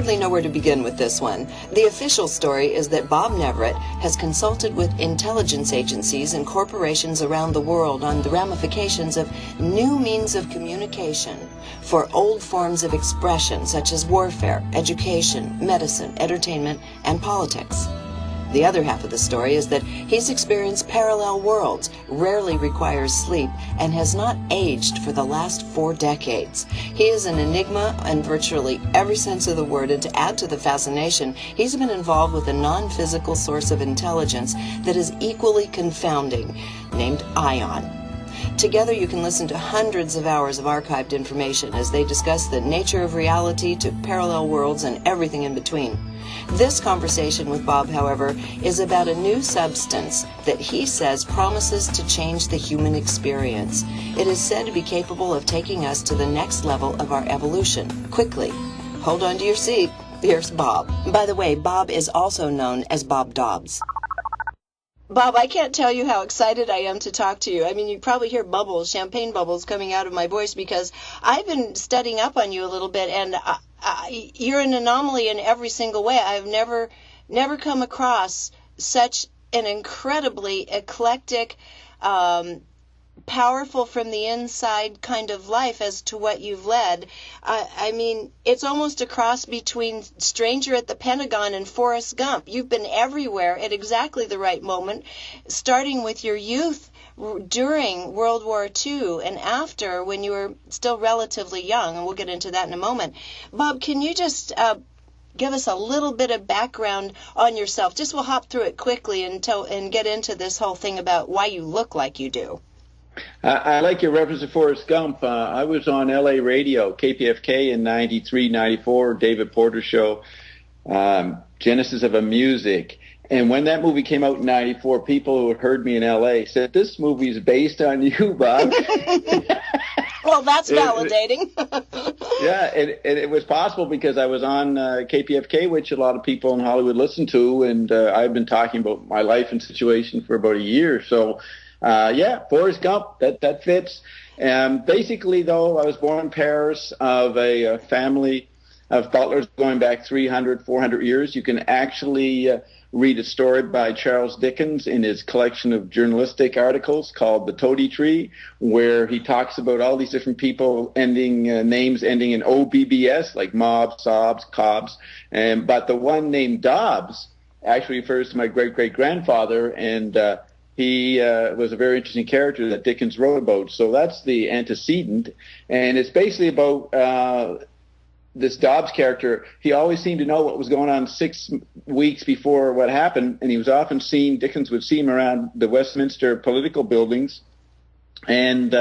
hardly know where to begin with this one. The official story is that Bob Neverett has consulted with intelligence agencies and corporations around the world on the ramifications of new means of communication for old forms of expression such as warfare, education, medicine, entertainment, and politics. The other half of the story is that he's experienced parallel worlds, rarely requires sleep, and has not aged for the last 4 decades. He is an enigma in virtually every sense of the word, and to add to the fascination, he's been involved with a non-physical source of intelligence that is equally confounding, named Ion. Together you can listen to hundreds of hours of archived information as they discuss the nature of reality to parallel worlds and everything in between. This conversation with Bob, however, is about a new substance that he says promises to change the human experience. It is said to be capable of taking us to the next level of our evolution, quickly. Hold on to your seat. Here's Bob. By the way, Bob is also known as Bob Dobbs. Bob, I can't tell you how excited I am to talk to you. I mean, you probably hear bubbles, champagne bubbles coming out of my voice because I've been studying up on you a little bit, and you're an anomaly in every single way. I've never come across such an incredibly eclectic, powerful from the inside kind of life as to what you've led. I mean, it's almost a cross between Stranger at the Pentagon and Forrest Gump. You've been everywhere at exactly the right moment, starting with your youth during World War II and after, when you were still relatively young, and we'll get into that in a moment. Bob, can you just give us a little bit of background on yourself? Just we'll hop through it quickly and get into this whole thing about why you look like you do. I like your reference to Forrest Gump. I was on LA radio, KPFK in 93, 94, David Porter show, Genesis of a Music. And when that movie came out in 94, people who had heard me in LA said, "This movie is based on you, Bob." Well, that's validating. Yeah, and it was possible because I was on KPFK, which a lot of people in Hollywood listen to, and I've been talking about my life and situation for about a year. So, yeah, Forrest Gump, that fits. Basically, though, I was born in Paris of a family of butlers going back 300, 400 years. You can actually read a story by Charles Dickens in his collection of journalistic articles called The Toady Tree, where he talks about all these different people names ending in OBBS, like Mobs, Sobs, Cobbs. But the one named Dobbs actually refers to my great-great-grandfather, and he was a very interesting character that Dickens wrote about. So that's the antecedent. And it's basically about this Dobbs character. He always seemed to know what was going on 6 weeks before what happened, and he was often seen, Dickens would see him around the Westminster political buildings. And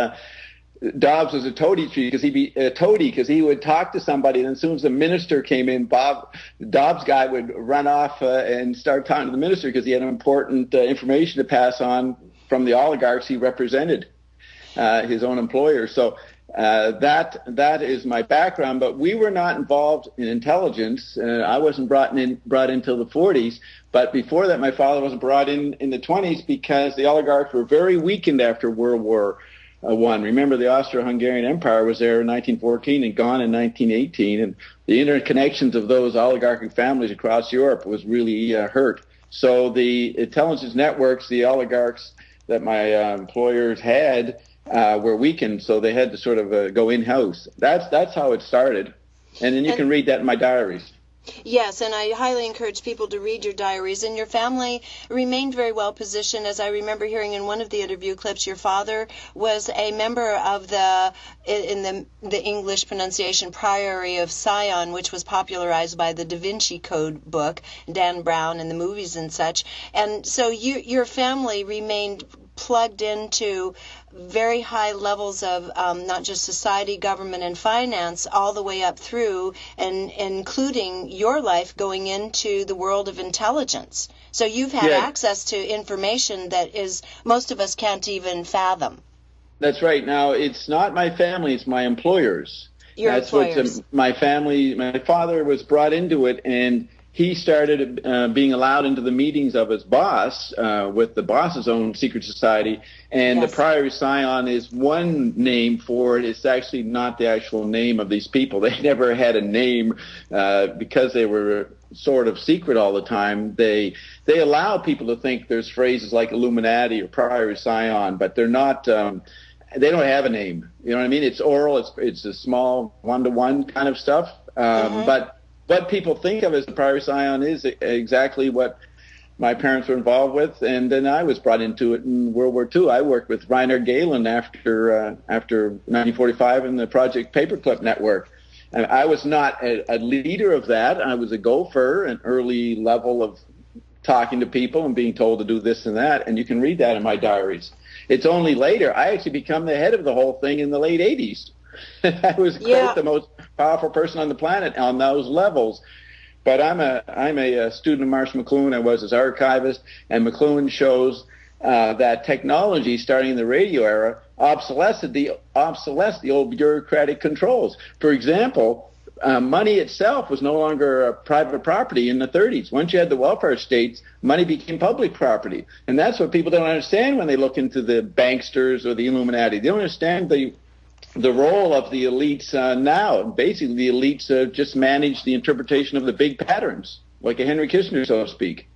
Dobbs was a toady tree because he would talk to somebody, and as soon as the minister came in, Dobbs guy would run off and start talking to the minister because he had important information to pass on from the oligarchs he represented, his own employer. So that is my background, but we were not involved in intelligence. I wasn't brought in till the 40s, but before that, my father wasn't brought in the 20s because the oligarchs were very weakened after World War I. Remember, the Austro-Hungarian Empire was there in 1914 and gone in 1918, and the interconnections of those oligarchic families across Europe was really hurt. So the intelligence networks, the oligarchs that my employers had, were weakened, so they had to sort of go in-house. That's how it started. And then you can read that in my diaries. Yes, and I highly encourage people to read your diaries. And your family remained very well positioned. As I remember hearing in one of the interview clips, your father was a member of the English pronunciation Priory of Sion, which was popularized by the Da Vinci Code book, Dan Brown, and the movies and such. And so your family remained plugged into very high levels of not just society, government, and finance, all the way up through and including your life going into the world of intelligence. So you've had access to information that most of us can't even fathom. That's right. Now, it's not my family, it's my employers. Your employers. My family, my father was brought into it, and he started being allowed into the meetings of his boss with the boss's own secret society. And Yes. the Priory Scion is one name for it. It's actually not the actual name of these people. They never had a name because they were sort of secret all the time. They allow people to think there's phrases like Illuminati or Priory Scion, but they're not. They don't have a name. You know what I mean? It's oral. It's a small one-to-one kind of stuff. But what people think of as the Priory Scion is exactly what my parents were involved with, and then I was brought into it in World War II. I worked with Reiner Galen after 1945 in the Project Paperclip Network. And I was not a leader of that. I was a gopher, an early level of talking to people and being told to do this and that, and you can read that in my diaries. It's only later I actually become the head of the whole thing in the late 80s. I was quite the most powerful person on the planet on those levels. But I'm a student of Marshall McLuhan. I was his archivist, and McLuhan shows that technology, starting in the radio era, obsolesced the old bureaucratic controls. For example, money itself was no longer a private property in the 30s. Once you had the welfare states, money became public property. And that's what people don't understand when they look into the banksters or the Illuminati. They don't understand the role of the elites now. Basically, the elites just manage the interpretation of the big patterns, like a Henry Kissinger, so to speak.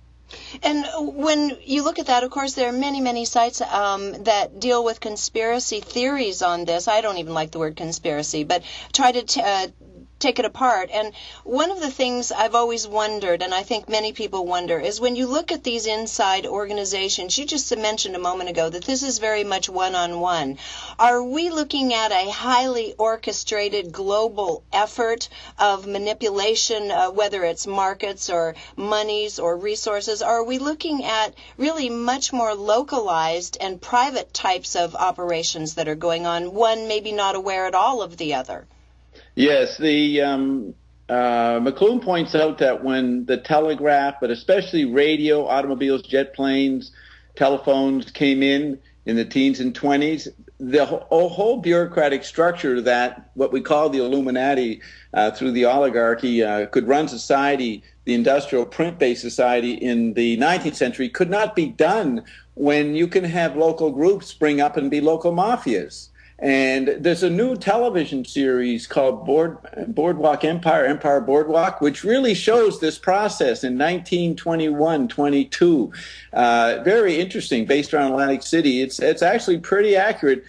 And when you look at that, of course, there are many, many sites that deal with conspiracy theories on this. I don't even like the word conspiracy, but try to take it apart. And one of the things I've always wondered, and I think many people wonder, is when you look at these inside organizations, you just mentioned a moment ago that this is very much one-on-one. Are we looking at a highly orchestrated global effort of manipulation, whether it's markets or monies or resources? Or are we looking at really much more localized and private types of operations that are going on, one maybe not aware at all of the other? Yes, the McLuhan points out that when the telegraph, but especially radio, automobiles, jet planes, telephones came in the teens and 20s, the whole bureaucratic structure that what we call the Illuminati through the oligarchy could run society, the industrial print-based society in the 19th century, could not be done when you can have local groups spring up and be local mafias. And there's a new television series called Boardwalk Empire, Empire Boardwalk, which really shows this process in 1921, 22. Very interesting, based around Atlantic City. It's actually pretty accurate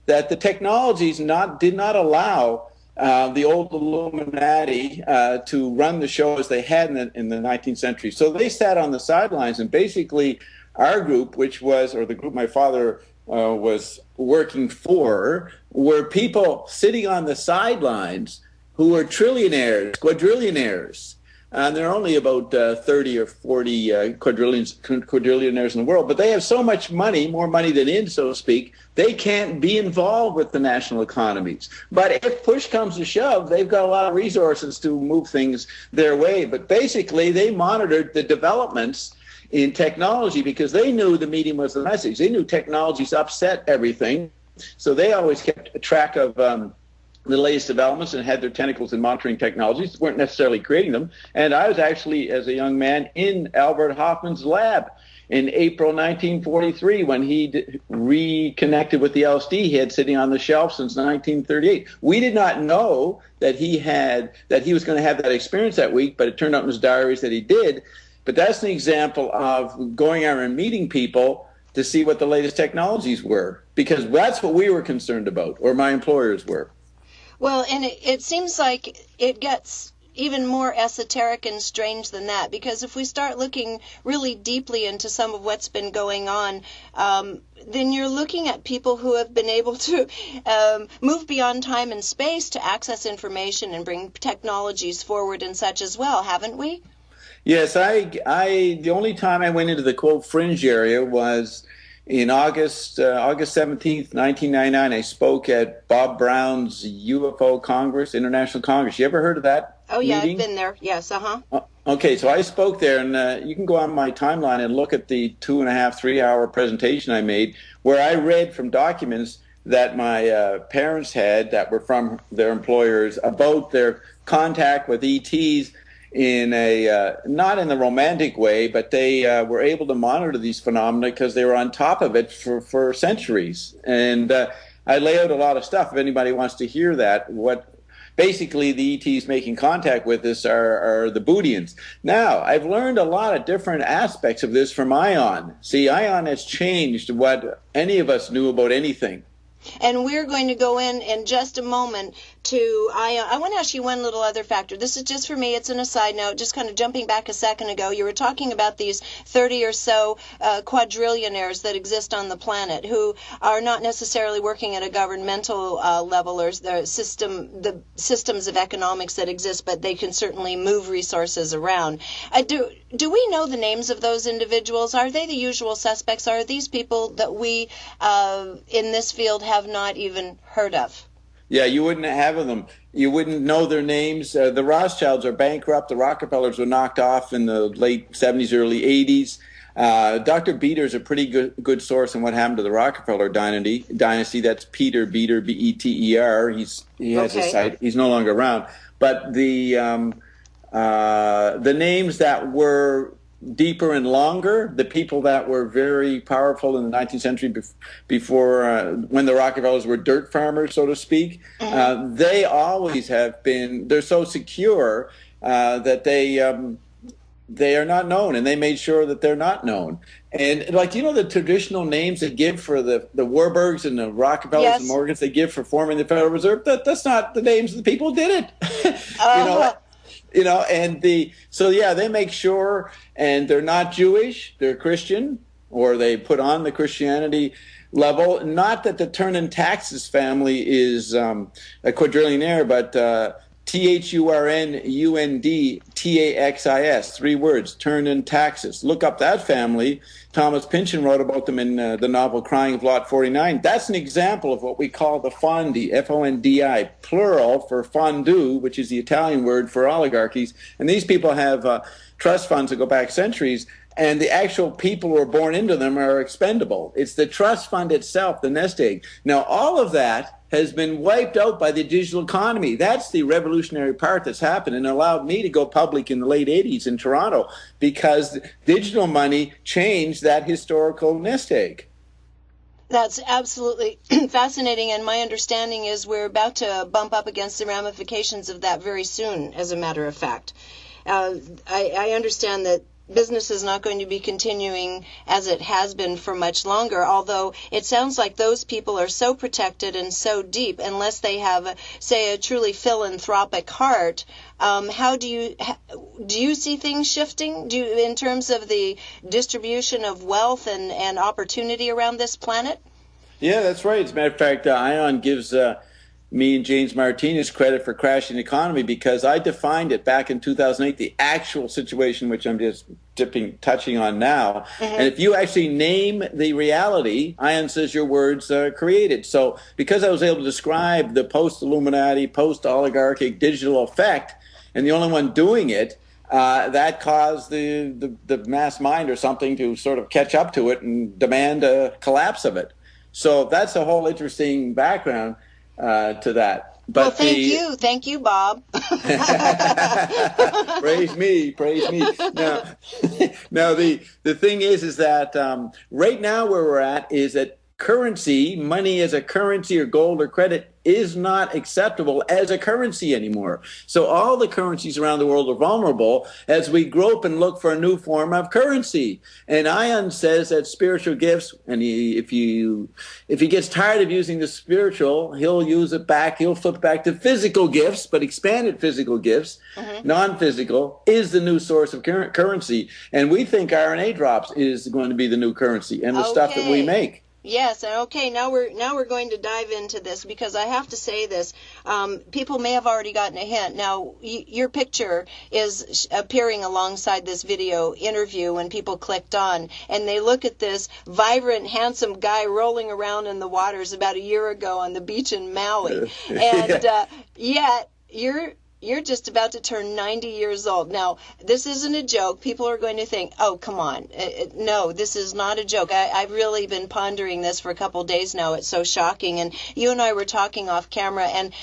that the technologies did not allow the old Illuminati to run the show as they had in the 19th century. So they sat on the sidelines, and basically our group, which was, or the group my father was working for, were people sitting on the sidelines who were trillionaires, quadrillionaires. And there are only about 30 or 40 quadrillionaires in the world, but they have so much money, more money than in, so to speak, they can't be involved with the national economies. But if push comes to shove, they've got a lot of resources to move things their way. But basically, they monitored the developments in technology because they knew the medium was the message. They knew technologies upset everything, so they always kept track of the latest developments and had their tentacles in monitoring technologies. They weren't necessarily creating them. And I was actually, as a young man, in Albert Hoffman's lab in April 1943 when he reconnected with the LSD he had sitting on the shelf since 1938. We did not know that he was going to have that experience that week, but it turned out in his diaries that he did. But that's an example of going out and meeting people to see what the latest technologies were, because that's what we were concerned about, or my employers were. Well, and it seems like it gets even more esoteric and strange than that, because if we start looking really deeply into some of what's been going on, then you're looking at people who have been able to move beyond time and space to access information and bring technologies forward and such as well, haven't we? Yes, the only time I went into the quote fringe area was in August 17th, 1999. I spoke at Bob Brown's UFO Congress, International Congress. You ever heard of that? Oh, yeah, meeting? I've been there. Yes, Okay, so I spoke there, and you can go on my timeline and look at the 2.5, 3 hour presentation I made, where I read from documents that my parents had that were from their employers about their contact with ETs. in a not in the romantic way, but they were able to monitor these phenomena because they were on top of it for centuries. And I lay out a lot of stuff if anybody wants to hear that. What basically the ETs making contact with us are the Bootians. Now, I've learned a lot of different aspects of this from Ion. See, Ion has changed what any of us knew about anything. And we're going to go in just a moment to, I want to ask you one little other factor. This is just for me. It's an aside note, just kind of jumping back a second ago. You were talking about these 30 or so quadrillionaires that exist on the planet who are not necessarily working at a governmental level or the systems of economics that exist, but they can certainly move resources around. Do we know the names of those individuals? Are they the usual suspects? Are these people that we in this field have not even heard of? Yeah, you wouldn't have them. You wouldn't know their names. The Rothschilds are bankrupt. The Rockefellers were knocked off in the late 70s, early 80s. Dr. Beter is a pretty good source on what happened to the Rockefeller dynasty. That's Peter Beter, B-E-T-E-R. He has a site. He's no longer around. But the names that were deeper and longer, the people that were very powerful in the 19th century before when the Rockefellers were dirt farmers, so to speak, they always have been, they're so secure that they are not known, and they made sure that they're not known. And like, you know, the traditional names they give for the Warburgs and the Rockefellers yes. and Morgans they give for forming the Federal Reserve, that's not the names of the people who did it. They make sure, and they're not Jewish, they're Christian, or they put on the Christianity level. Not that the Turn Taxes family is a quadrillionaire, but THURNUNDTAXIS, 3 words, Turn Taxes. Look up that family. Thomas Pynchon wrote about them in the novel Crying of Lot 49. That's an example of what we call the fondi, F-O-N-D-I, plural for fondue, which is the Italian word for oligarchies. And these people have trust funds that go back centuries, and the actual people who are born into them are expendable. It's the trust fund itself, the nest egg. Now, all of that has been wiped out by the digital economy. That's the revolutionary part that's happened and allowed me to go public in the late 80s in Toronto, because digital money changed that historical nest egg. That's absolutely fascinating, and my understanding is we're about to bump up against the ramifications of that very soon, as a matter of fact. I understand that business is not going to be continuing as it has been for much longer, although it sounds like those people are so protected and so deep, unless they have, say, a truly philanthropic heart. How do you see things shifting in terms of the distribution of wealth and opportunity around this planet? Yeah, that's right. As a matter of fact, Ion gives me and James Martinez credit for crashing the economy, because I defined it back in 2008, the actual situation, which I'm just touching on now. And if you actually name the reality, Ion says your words created. So because I was able to describe the post-Illuminati, post-oligarchic digital effect, and the only one doing it, that caused the mass mind or something to sort of catch up to it and demand a collapse of it. So that's a whole interesting background to that. But well, thank you, Bob. Praise me. Now the thing is that right now where we're at is that currency, money as a currency or gold or credit, is not acceptable as a currency anymore. So all the currencies around the world are vulnerable as we grope and look for a new form of currency. And Ion says that spiritual gifts, and if he gets tired of using the spiritual, he'll use it back, he'll flip back to physical gifts, but expanded physical gifts, non-physical, is the new source of currency. And we think RNA drops is going to be the new currency, and the stuff that we make. Yes, and okay, now we're going to dive into this, because I have to say this. People may have already gotten a hint. Now, your picture is appearing alongside this video interview when people clicked on, and they look at this vibrant, handsome guy rolling around in the waters about a year ago on the beach in Maui. And yet, you're You're just about to turn 90 years old. Now, this isn't a joke. People are going to think, oh, come on. No, this is not a joke. I've really been pondering this for a couple days now. It's so shocking. And you and I were talking off camera, and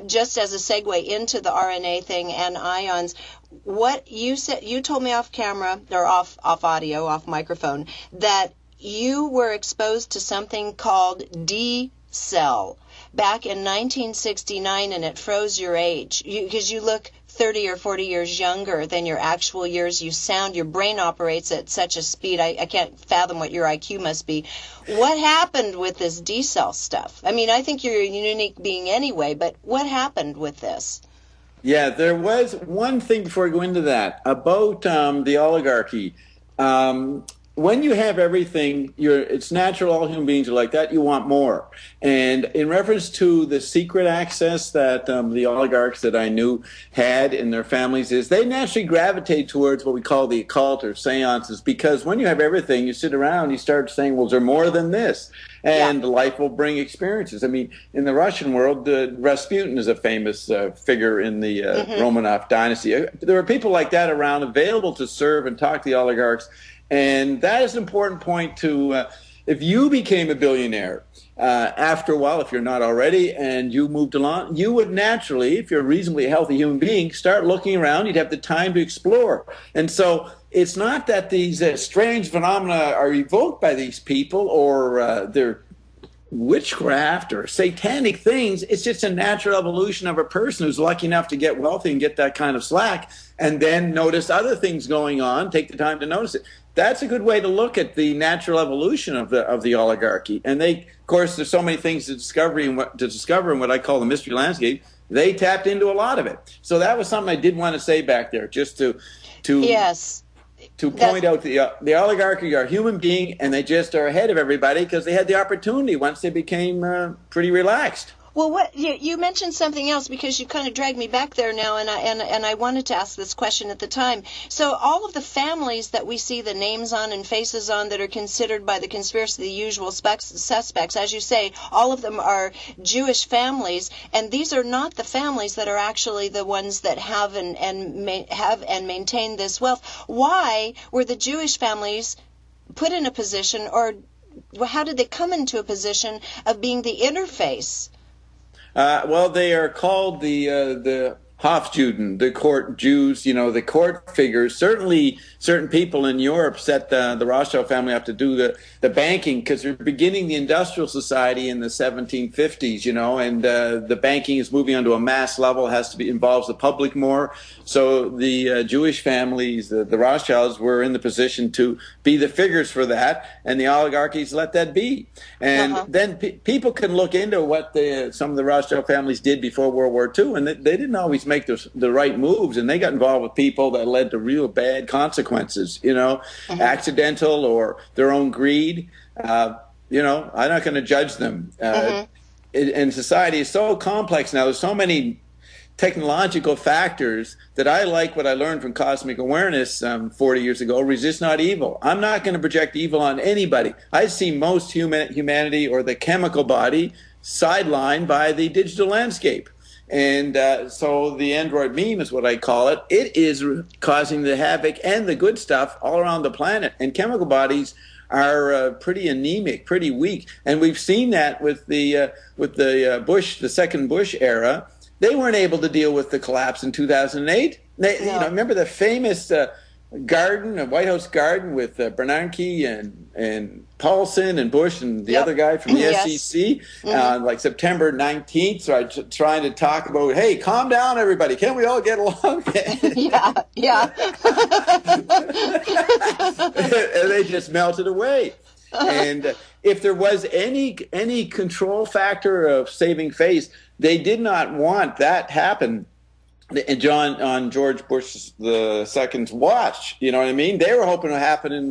just as a segue into the RNA thing and ions, what you said, you told me off camera, or off audio, off microphone, that you were exposed to something called D-cell back in 1969, and it froze your age because you look 30 or 40 years younger than your actual years. You sound, your brain operates at such a speed, I can't fathom what your IQ must be. What happened with this D-cell stuff? I mean, I think you're a unique being anyway, but what happened with this? Yeah, there was one thing before I go into that about the oligarchy. When you have everything, it's natural, all human beings are like that, you want more. And in reference to the secret access that the oligarchs that I knew had in their families, is they naturally gravitate towards what we call the occult or seances, because when you have everything, you sit around, you start saying, well, is there more than this? And life will bring experiences. I mean, in the Russian world, Rasputin is a famous figure in the Romanov dynasty. There were people like that around, available to serve and talk to the oligarchs. And that is an important point to, if you became a billionaire after a while, if you're not already, and you moved along, you would naturally, if you're a reasonably healthy human being, start looking around. You'd have the time to explore. And so it's not that these strange phenomena are evoked by these people or they're witchcraft or satanic things. It's just a natural evolution of a person who's lucky enough to get wealthy and get that kind of slack, and then notice other things going on, take the time to notice it. That's a good way to look at the natural evolution of the oligarchy. And they, of course, there's so many things to discover in what I call the mystery landscape. They tapped into a lot of it. So that was something I did want to say back there, just to yes. To point out the oligarchy are human being, and they just are ahead of everybody because they had the opportunity once they became pretty relaxed. Well, what you mentioned something else, because you kind of dragged me back there now, and I wanted to ask this question at the time. So all of the families that we see the names on and faces on that are considered by the conspiracy the usual suspects, as you say, all of them are Jewish families, and these are not the families that are actually the ones that have and maintain this wealth. Why were the Jewish families put in a position, or how did they come into a position of being the interface? Well, they are called the Hofjuden, the court Jews, the court figures. Certainly, certain people in Europe set the Rothschild family up to do the banking, because they're beginning the industrial society in the 1750s, and the banking is moving onto a mass level, involves the public more. So the Jewish families, the Rothschilds, were in the position to be the figures for that, and the oligarchies let that be. And then people can look into what some of the Rothschild families did before World War II, and they didn't always make the right moves, and they got involved with people that led to real bad consequences, accidental or their own greed. I'm not going to judge them. And society is so complex now. There's so many technological factors that I like what I learned from cosmic awareness 40 years ago. Resist not evil. I'm not going to project evil on anybody. I see most humanity, or the chemical body, sidelined by the digital landscape. And so the android meme is what I call it. It is causing the havoc and the good stuff all around the planet. And chemical bodies are pretty anemic, pretty weak. And we've seen that with the second Bush era. They weren't able to deal with the collapse in 2008. Remember the famous White House garden with Bernanke and Paulson and Bush and the other guy from the SEC, like September 19th, so trying to talk about, hey, calm down, everybody. Can't we all get along? yeah. And they just melted away. And if there was any control factor of saving face, they did not want that happen. And on George Bush II's watch, you know what I mean? They were hoping it would happen in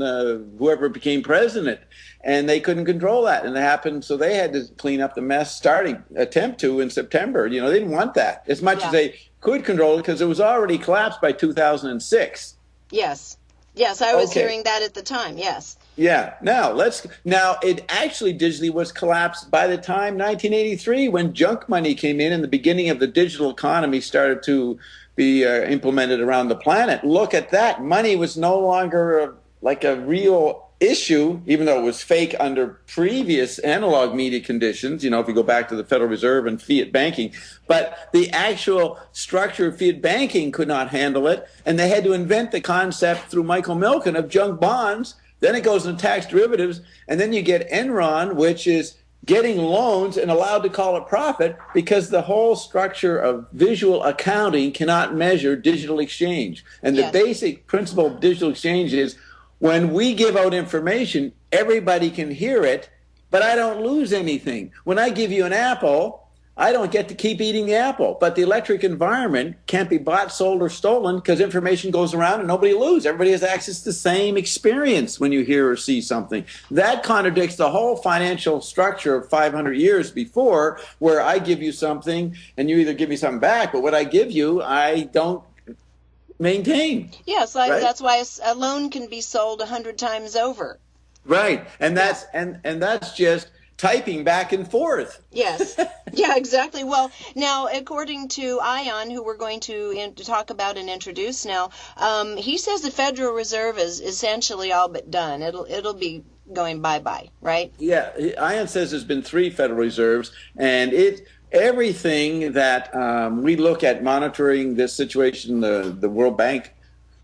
whoever became president, and they couldn't control that, and it happened. So they had to clean up the mess, attempt to in September. They didn't want that as much as they could control it, because it was already collapsed by 2006. Yes, I was hearing that at the time. Yes. Yeah. Now it actually digitally was collapsed by the time 1983, when junk money came in and the beginning of the digital economy started to be implemented around the planet. Look at that. Money was no longer like a real issue, even though it was fake under previous analog media conditions, you know, if you go back to the Federal Reserve and fiat banking. But the actual structure of fiat banking could not handle it, and they had to invent the concept through Michael Milken of junk bonds. Then it goes into tax derivatives, and then you get Enron, which is getting loans and allowed to call it profit because the whole structure of visual accounting cannot measure digital exchange. And the basic principle of digital exchange is when we give out information, everybody can hear it, but I don't lose anything. When I give you an apple, I don't get to keep eating the apple. But the electric environment can't be bought, sold, or stolen because information goes around and nobody loses. Everybody has access to the same experience when you hear or see something. That contradicts the whole financial structure of 500 years before, where I give you something and you either give me something back, but what I give you, I don't maintain. Yes, that's why a loan can be sold 100 times over. Right, and that's just typing back and forth. Yes, yeah, exactly. Well, now, according to Ion, who we're going to talk about and introduce now, he says the Federal Reserve is essentially all but done. It'll be going bye-bye, right? Yeah, Ion says there's been 3 Federal Reserves, and everything that we look at monitoring this situation, the World Bank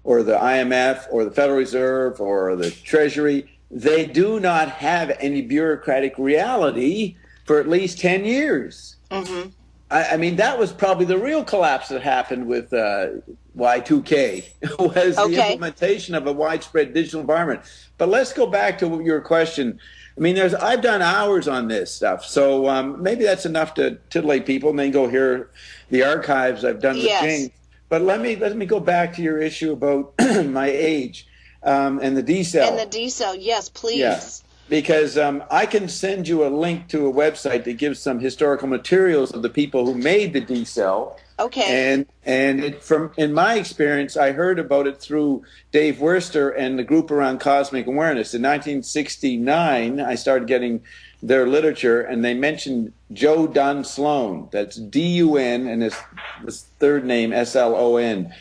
or the IMF or the Federal Reserve or the Treasury, they do not have any bureaucratic reality for at least 10 years. Mm-hmm. I mean, that was probably the real collapse that happened with Y2K, was the implementation of a widespread digital environment. But let's go back to your question. I mean, I've done hours on this stuff, so maybe that's enough to titillate people, and then go hear the archives I've done with James. But let me go back to your issue about my age and the D-cell. And the D-cell, yes, please. Yes, because I can send you a link to a website that gives some historical materials of the people who made the D-cell. Okay. And in my experience, I heard about it through Dave Worster and the group around cosmic awareness. In 1969, I started getting their literature, and they mentioned Joe Dunn Sloan. That's D-U-N, and his third name, S-L-O-N.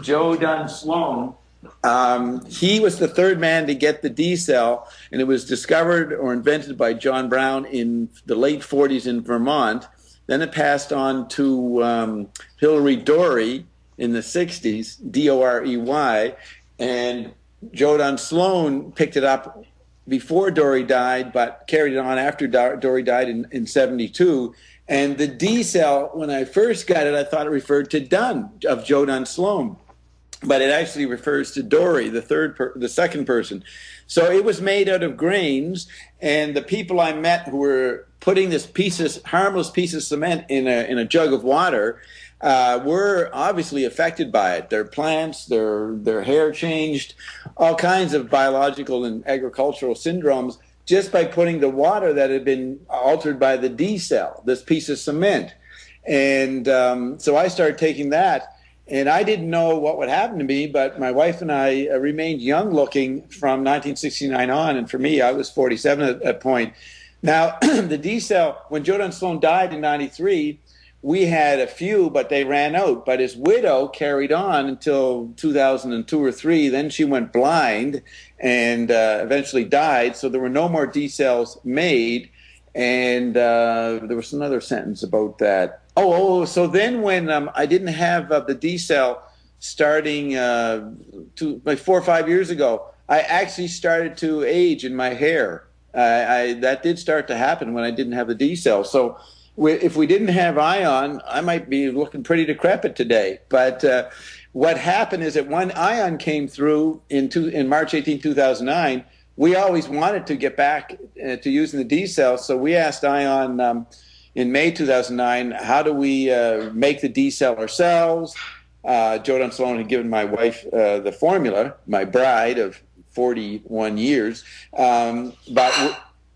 Joe Dunn Sloan. He was the third man to get the D-cell, and it was discovered or invented by John Brown in the late 40s in Vermont. Then it passed on to Hilary Dorey in the 60s, D-O-R-E-Y, and Joe Dunn Sloan picked it up before Dorey died, but carried it on after Dorey died in 72. And the D-cell, when I first got it, I thought it referred to Dunn, of Joe Dunn Sloan. But it actually refers to Dorey, the second person. So it was made out of grains, and the people I met who were putting this harmless piece of cement in a jug of water were obviously affected by it. Their plants, their hair changed, all kinds of biological and agricultural syndromes just by putting the water that had been altered by the D-cell, this piece of cement. And so I started taking that. And I didn't know what would happen to me, but my wife and I remained young-looking from 1969 on. And for me, I was 47 at that point. Now, the D-cell, when Joe Dunn Sloan died in 93, we had a few, but they ran out. But his widow carried on until 2002 or 3. Then she went blind and eventually died. So there were no more D-cells made. And there was another sentence about that. So then when I didn't have the D-cell starting like 4 or 5 years ago, I actually started to age in my hair. That did start to happen when I didn't have the D-cell. So if we didn't have Ion, I might be looking pretty decrepit today. But what happened is that when Ion came through in March 18, 2009, we always wanted to get back to using the D-cell. So we asked Ion in May 2009, how do we make the D-cell ourselves? Joe Dunn Sloan had given my wife the formula, my bride of 41 years.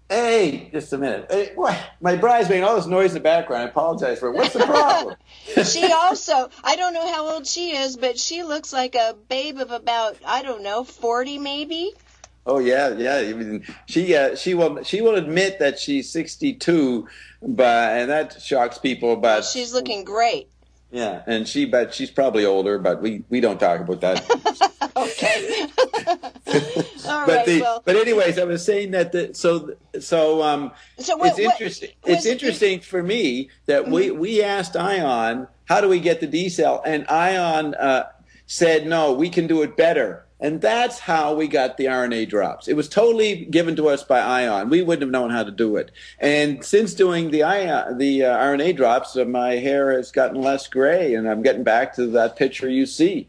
Hey, just a minute. Hey, my bride's making all this noise in the background. I apologize for it. What's the problem? She also, I don't know how old she is, but she looks like a babe of about, 40 maybe? Oh yeah. I mean, she will admit that she's 62, and that shocks people. But she's looking great. Yeah, and but she's probably older, but we don't talk about that. Okay. All But right. Well. but anyways, I was saying that So it's what interesting. It's was you? interesting for me that Mhm. we asked Ion, how do we get the D cell, and Ion said, no, we can do it better. And that's how we got the RNA drops. It was totally given to us by Ion. We wouldn't have known how to do it. And since doing the RNA drops, my hair has gotten less gray, and I'm getting back to that picture you see.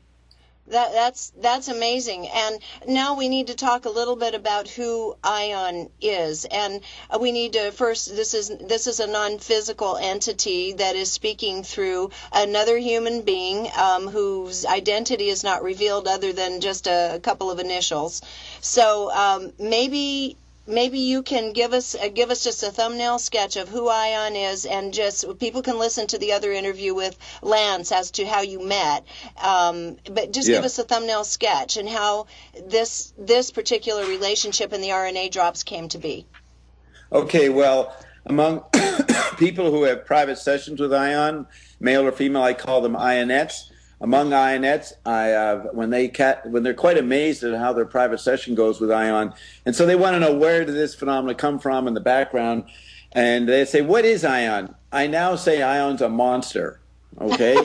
That's amazing. And now we need to talk a little bit about who Ion is. And we need to first, this is a non-physical entity that is speaking through another human being, whose identity is not revealed other than just a couple of initials. So maybe you can give us just a thumbnail sketch of who Ion is, and just people can listen to the other interview with Lance as to how you met. But just give us a thumbnail sketch and how this particular relationship in the RNA drops came to be. Okay, well, among people who have private sessions with Ion, male or female, I call them Ionettes. Among Ionettes, when they're quite amazed at how their private session goes with Ion, and so they want to know, where did this phenomenon come from in the background, and they say, what is Ion? I now say Ion's a monster. Okay.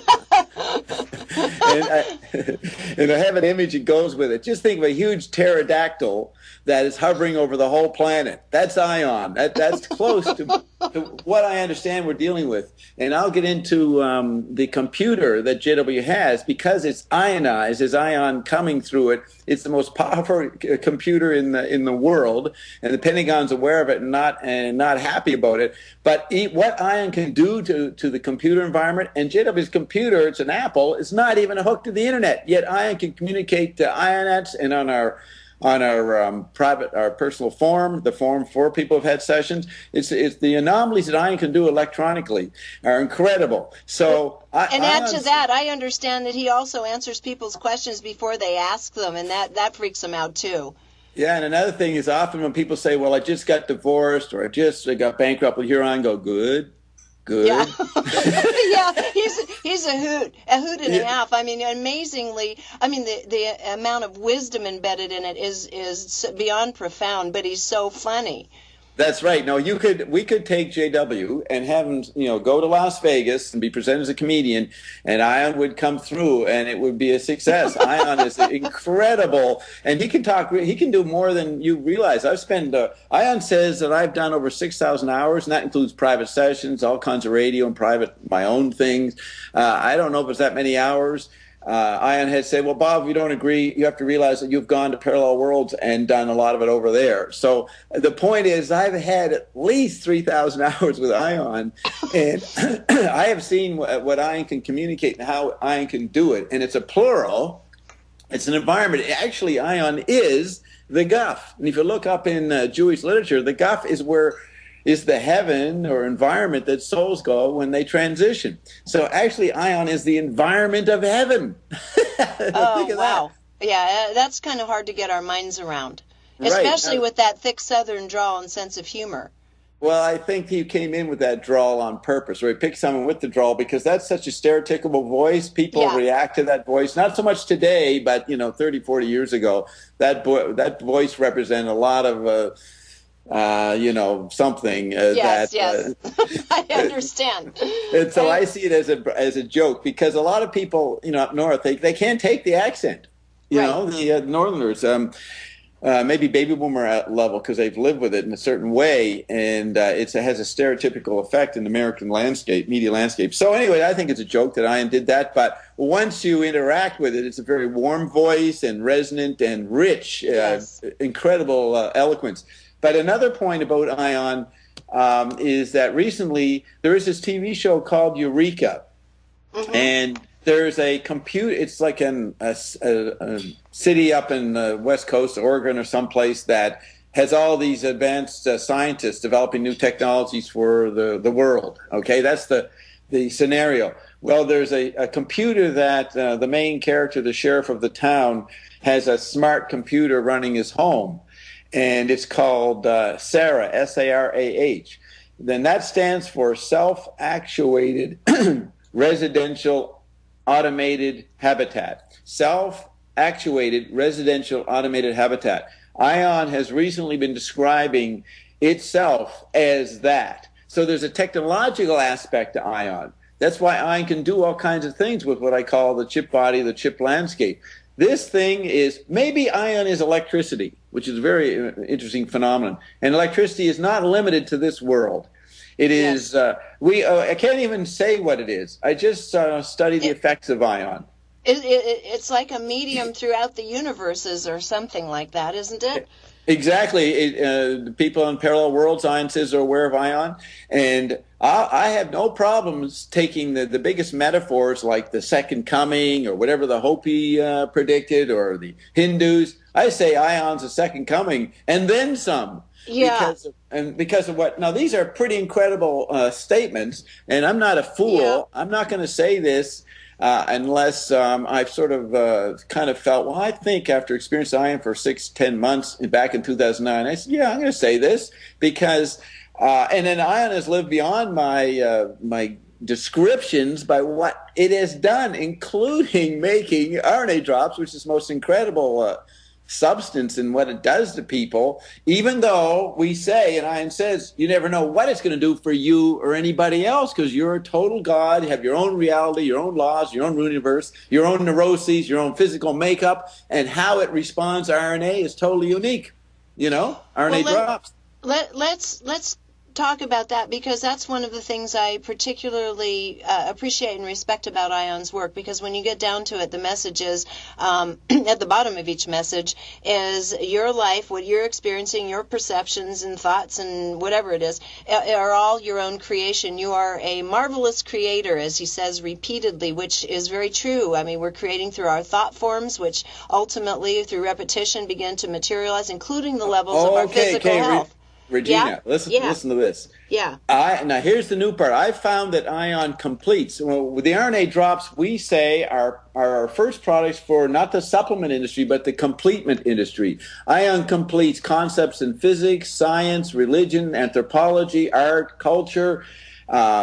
And I have an image that goes with it. Just think of a huge pterodactyl that is hovering over the whole planet. That's Ion. That's close to what I understand we're dealing with. And I'll get into the computer that JW has, because it's ionized, as ion coming through it. It's the most powerful computer in the world, and the Pentagon's aware of it and not happy about it. But what Ion can do to the computer environment, and JW's computer, it's an Apple, it's not even hooked to the internet. Yet Ion can communicate to Ionets, and on our our personal forum, the forum for people who've had sessions. It's the anomalies that Ion can do electronically are incredible. So add to that, I understand that he also answers people's questions before they ask them, and that freaks them out too. Yeah, and another thing is, often when people say, well, I just got divorced, or I got bankrupt with Huron, go, good. Yeah. Yeah, he's a hoot and a half. I mean, amazingly, the amount of wisdom embedded in it is beyond profound, but he's so funny. That's right. No, we could take JW and have him, go to Las Vegas and be presented as a comedian, and Ion would come through, and it would be a success. Ion is incredible, and he can do more than you realize. Ion says that I've done over 6,000 hours, and that includes private sessions, all kinds of radio and my own things. I don't know if it's that many hours. Ion had said, well, Bob, if you don't agree, you have to realize that you've gone to parallel worlds and done a lot of it over there. So the point is, I've had at least 3,000 hours with Ion, and I have seen what Ion can communicate and how Ion can do it. And it's a plural. It's an environment. Actually, Ion is the Guff. And if you look up in Jewish literature, the Guff is the heaven or environment that souls go when they transition. So actually, Ion is the environment of heaven. Oh, wow. That. Yeah, that's kind of hard to get our minds around, especially with that thick Southern drawl and sense of humor. Well, I think he came in with that drawl on purpose, or he picked someone with the drawl, because that's such a stereotypical voice. People react to that voice. Not so much today, but 30, 40 years ago, that voice represented a lot of something. Yes. I understand. And so I see it as a joke, because a lot of people, up north, they can't take the accent. The Northerners, maybe baby boomer level, because they've lived with it in a certain way, and it has a stereotypical effect in the American media landscape. So anyway, I think it's a joke that Ion did that, but once you interact with it, it's a very warm voice and resonant and rich, incredible eloquence. But another point about Ion is that recently there is this TV show called Eureka, and there's a computer. It's like a city up in the West Coast, Oregon or someplace, that has all these advanced scientists developing new technologies for the world. Okay, that's the scenario. Well, there's a computer that the main character, the sheriff of the town, has a smart computer running his home. And it's called SARAH, SARAH. Then that stands for self-actuated residential automated habitat. Self-actuated residential automated habitat. ION has recently been describing itself as that. So there's a technological aspect to ION. That's why ION can do all kinds of things with what I call the chip body, the chip landscape. This thing is, maybe ION is electricity, which is a very interesting phenomenon. And electricity is not limited to this world. It is, I can't even say what it is. I just study the effects of ION. It's like a medium throughout the universes or something like that, isn't it? Exactly. The people in parallel world sciences are aware of ION. And I have no problems taking the biggest metaphors like the second coming or whatever the Hopi predicted or the Hindus. I say ION's the second coming and then some. Yeah. Because of what? Now, these are pretty incredible statements, and I'm not a fool. Yeah. I'm not going to say this unless I've sort of kind of felt, well, I think after experiencing ION for 6-10 months back in 2009, I said, yeah, I'm going to say this because, and then ION has lived beyond my descriptions by what it has done, including making RNA drops, which is the most incredible substance and what it does to people, even though we say, and ION says, you never know what it's going to do for you or anybody else because you're a total God, you have your own reality, your own laws, your own universe, your own neuroses, your own physical makeup, and how it responds to RNA is totally unique. You know, RNA drops. Let's talk about that because that's one of the things I particularly appreciate and respect about ION's work, because when you get down to it, the message is at the bottom of each message is your life, what you're experiencing, your perceptions and thoughts and whatever it is are all your own creation. You are a marvelous creator, as he says repeatedly, which is very true. I mean, we're creating through our thought forms, which ultimately through repetition begin to materialize, incling the levels of our physical health. Regina, listen to this. Yeah. Now, here's the new part. I found that ION completes. Well, with the RNA drops, we say are our first products for not the supplement industry, but the complement industry. ION completes concepts in physics, science, religion, anthropology, art, culture,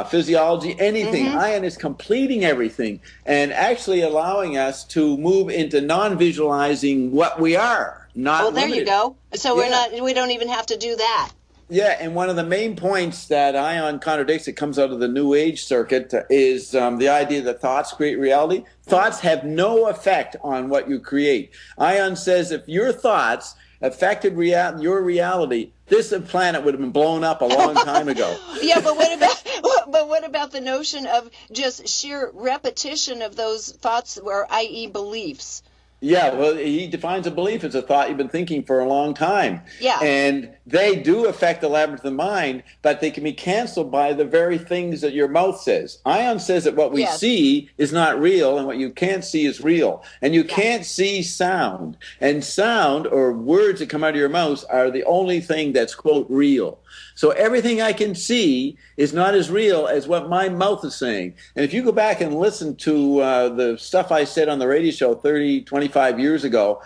physiology, anything. Mm-hmm. ION is completing everything and actually allowing us to move into non-visualizing what we are. Not there limited. You go. So we don't even have to do that. Yeah, and one of the main points that ION contradicts that comes out of the New Age circuit is the idea that thoughts create reality. Thoughts have no effect on what you create. ION says if your thoughts affected your reality, this planet would have been blown up a long time ago. Yeah, but what about the notion of just sheer repetition of those thoughts, or i.e. beliefs? Yeah, well, he defines a belief as a thought you've been thinking for a long time. Yeah. And they do affect the labyrinth of the mind, but they can be canceled by the very things that your mouth says. ION says that what we see is not real, and what you can't see is real. And you can't see sound. And sound, or words that come out of your mouth, are the only thing that's, quote, real. So everything I can see is not as real as what my mouth is saying. And if you go back and listen to the stuff I said on the radio show 30, 25 years ago,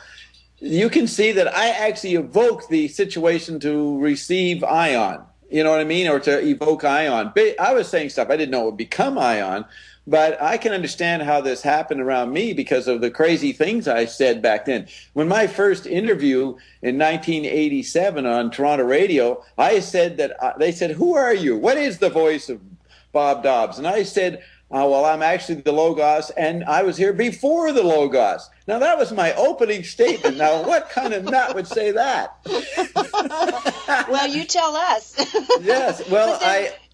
you can see that I actually evoked the situation to receive ION. You know what I mean? Or to evoke ION. I was saying stuff I didn't know would become ION. But I can understand how this happened around me because of the crazy things I said back then. When my first interview in 1987 on Toronto radio, I said that they said, "Who are you? What is the voice of Bob Dobbs?" And I said, well, I'm actually the Logos, and I was here before the Logos. Now, that was my opening statement. Now, what kind of nut would say that? Well, you tell us. Yes. Well,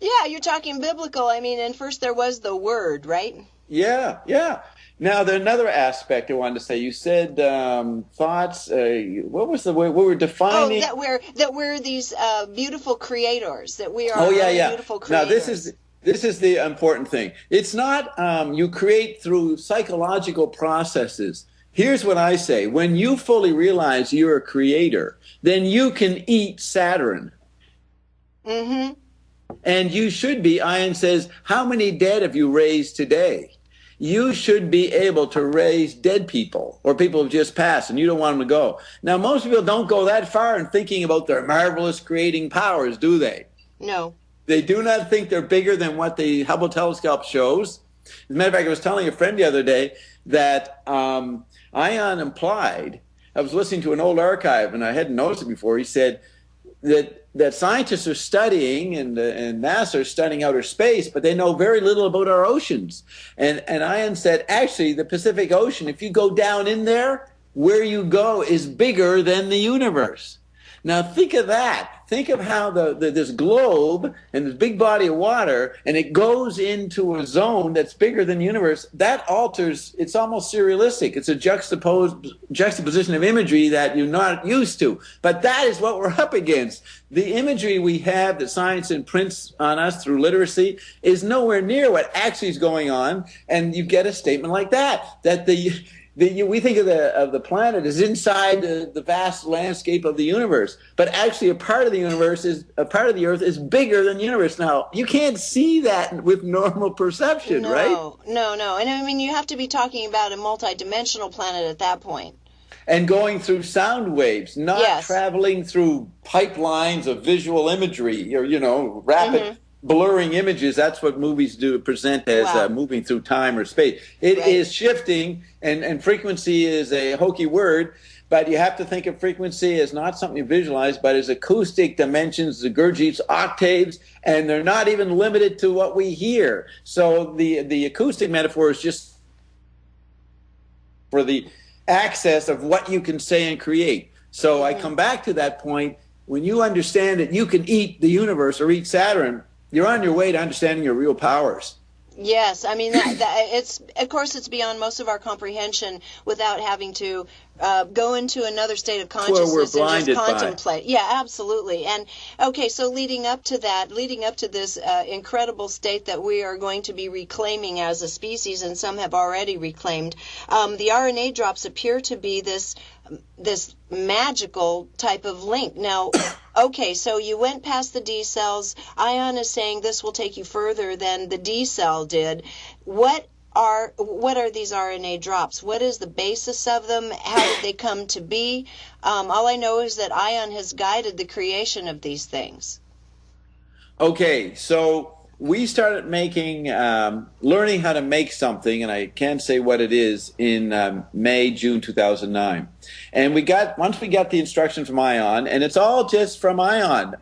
yeah, you're talking biblical. I mean, and first there was the Word, right? Yeah, yeah. Now, there's another aspect I wanted to say. You said thoughts. What was the word? We were defining. Oh, that we're these beautiful creators. That we are. Beautiful creators. Now, this is the important thing. It's not you create through psychological processes. Here's what I say. When you fully realize you're a creator, then you can eat Saturn. Mm-hmm. And you should be. ION says, how many dead have you raised today? You should be able to raise dead people or people who've just passed and you don't want them to go. Now, most people don't go that far in thinking about their marvelous creating powers, do they? No. They do not think they're bigger than what the Hubble telescope shows. As a matter of fact, I was telling a friend the other day that Ion implied, I was listening to an old archive and I hadn't noticed it before. He said that scientists are studying and NASA are studying outer space, but they know very little about our oceans. And Ion said, actually, the Pacific Ocean, if you go down in there, where you go is bigger than the universe. Now think of that. Think of how this globe and this big body of water, and it goes into a zone that's bigger than the universe. That alters, it's almost surrealistic. It's a juxtaposition of imagery that you're not used to. But that is what we're up against. The imagery we have that science imprints on us through literacy is nowhere near what actually is going on. And you get a statement like that we think of the planet as inside the vast landscape of the universe, but actually a part of the Earth is bigger than the universe. Now, you can't see that with normal perception, right? No. And I mean, you have to be talking about a multidimensional planet at that point. And going through sound waves, not traveling through pipelines of visual imagery or, rapid blurring images. That's what movies do, present as moving through time or space. It is shifting, and frequency is a hokey word, but you have to think of frequency as not something you visualize, but as acoustic dimensions, the gurgits, octaves, and they're not even limited to what we hear. So the acoustic metaphor is just for the access of what you can say and create. So I come back to that point. When you understand that you can eat the universe or eat Saturn, you're on your way to understanding your real powers. Yes, I mean it's beyond most of our comprehension without having to go into another state of consciousness and just contemplate. Yeah, absolutely. And okay, so leading up to this incredible state that we are going to be reclaiming as a species, and some have already reclaimed, the RNA drops appear to be this magical type of link. Now, okay, so you went past the D cells. Ion is saying this will take you further than the D cell did. What are these RNA drops? What is the basis of them? How did they come to be? All I know is that Ion has guided the creation of these things. Okay, so we started learning how to make something, and I can't say what it is, in June 2009. And once we got the instruction from Ion, and it's all just from Ion,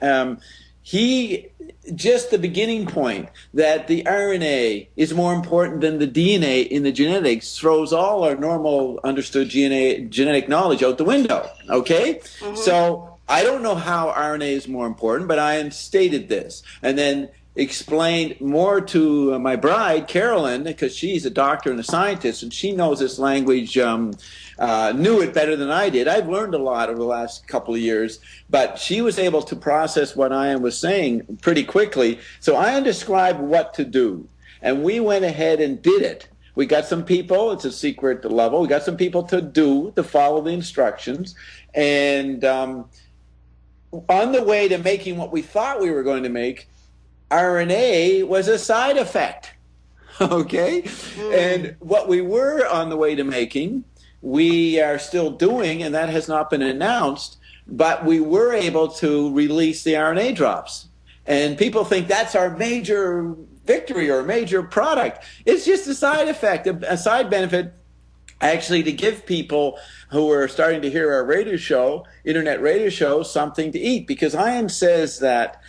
just the beginning point that the RNA is more important than the DNA in the genetics throws all our normal understood genetic knowledge out the window, okay? So I don't know how RNA is more important, but Ion stated this. And then explained more to my bride, Carolyn, because she's a doctor and a scientist, and she knows this language, knew it better than I did. I've learned a lot over the last couple of years, but she was able to process what Ion was saying pretty quickly. So Ion described what to do, and we went ahead and did it. We got some people, it's a secret level, we got some people to follow the instructions, and on the way to making what we thought we were going to make, RNA was a side effect, okay? And what we were on the way to making, we are still doing, and that has not been announced, but we were able to release the RNA drops. And people think that's our major victory or major product. It's just a side effect, a side benefit, actually, to give people who are starting to hear our radio show, internet radio show, something to eat. Because Ion says that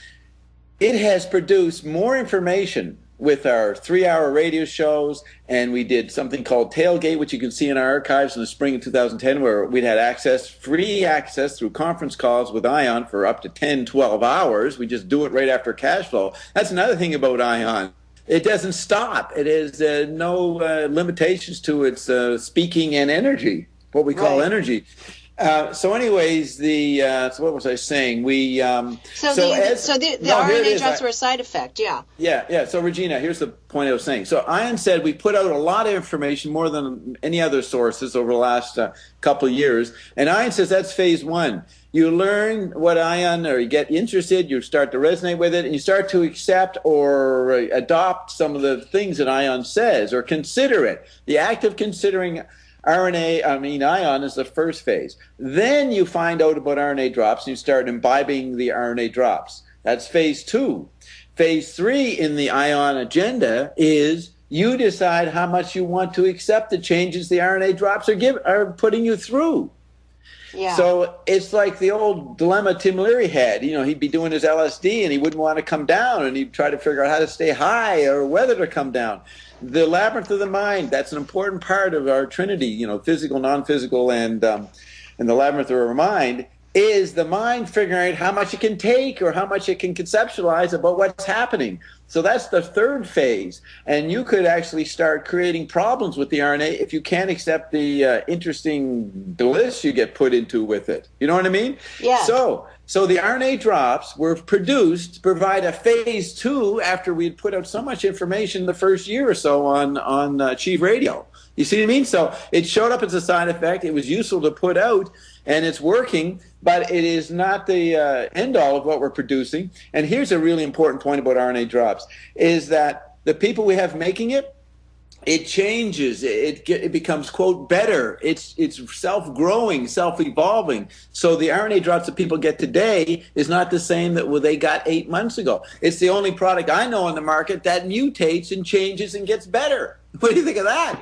it has produced more information with our 3-hour radio shows, and we did something called Tailgate, which you can see in our archives in the spring of 2010, where we'd had free access through conference calls with Ion for up to 10, 12 hours. We just do it right after cash flow. That's another thing about Ion. It doesn't stop. It has no limitations to its speaking and energy, what we call energy. So anyways, so what was I saying? The RNA drops were a side effect, Yeah. So Regina, here's the point I was saying. So Ion said we put out a lot of information, more than any other sources over the last couple of years. And Ion says that's phase one. You learn what Ion, or you get interested, you start to resonate with it, and you start to accept or adopt some of the things that Ion says, or consider it. The act of considering Ion is the first phase. Then you find out about RNA drops and you start imbibing the RNA drops. That's phase two. Phase three in the Ion agenda is You decide how much you want to accept the changes the RNA drops are putting you through. Yeah. So it's like the old dilemma Tim Leary had. He'd be doing his LSD and he wouldn't want to come down, and he'd try to figure out how to stay high or whether to come down. The labyrinth of the mind, that's an important part of our trinity, physical, non-physical, and the labyrinth of our mind is the mind figuring out how much it can take or how much it can conceptualize about what's happening. So that's the third phase. And you could actually start creating problems with the RNA if you can't accept the interesting bliss you get put into with it. You know what I mean? Yeah. So the RNA drops were produced to provide a phase 2 after we'd put out so much information the first year or so on Achieve Radio. You see what I mean? So it showed up as a side effect. It was useful to put out, and it's working, but it is not the end all of what we're producing. And here's a really important point about RNA drops, is that the people we have making it, it changes. It becomes, quote, better. It's self-growing, self-evolving. So the RNA drops that people get today is not the same that they got 8 months ago. It's the only product I know on the market that mutates and changes and gets better. What do you think of that?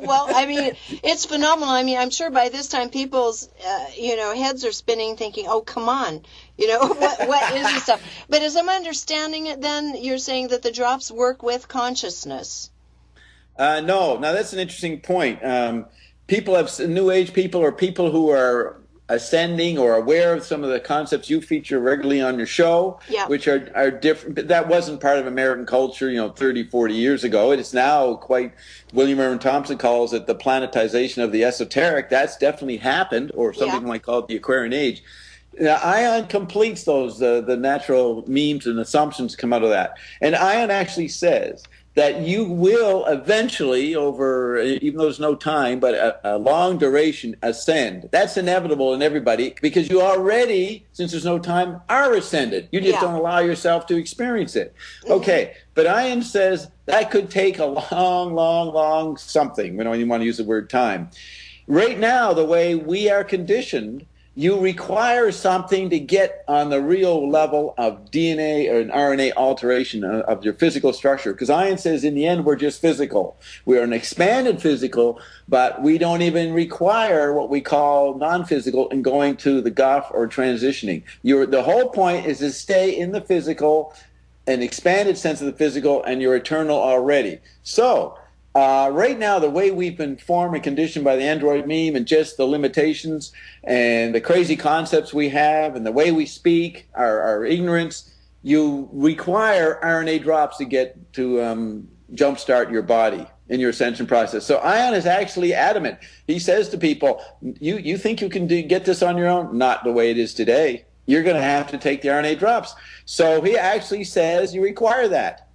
Well, I mean, it's phenomenal. I mean, I'm sure by this time people's, heads are spinning thinking, oh, come on, what is this stuff? But as I'm understanding it, then you're saying that the drops work with consciousness. No. Now, that's an interesting point. People have New Age people or people who are ascending or aware of some of the concepts you feature regularly on your show, which are different. But that wasn't part of American culture, 30, 40 years ago. It is now quite, William Irwin Thompson calls it the planetization of the esoteric. That's definitely happened, or some people might call it the Aquarian Age. Now, Ion completes those, the natural memes and assumptions come out of that. And Ion actually says that you will eventually, over, even though there's no time, but a long duration, ascend. That's inevitable in everybody because you already, since there's no time, are ascended. You just don't allow yourself to experience it. Okay, but Ian says that could take a long something. We don't even want to use the word time. Right now, the way we are conditioned, you require something to get on the real level of DNA or an RNA alteration of your physical structure. Because Ian says in the end, we're just physical. We're an expanded physical, but we don't even require what we call non-physical in going to the GUF or transitioning. The whole point is to stay in the physical, an expanded sense of the physical, and you're eternal already. So right now, the way we've been formed and conditioned by the Android meme and just the limitations and the crazy concepts we have and the way we speak, our ignorance, you require RNA drops to get to jumpstart your body in your ascension process. So Ion is actually adamant. He says to people, you think you can get this on your own? Not the way it is today. You're going to have to take the RNA drops. So he actually says you require that.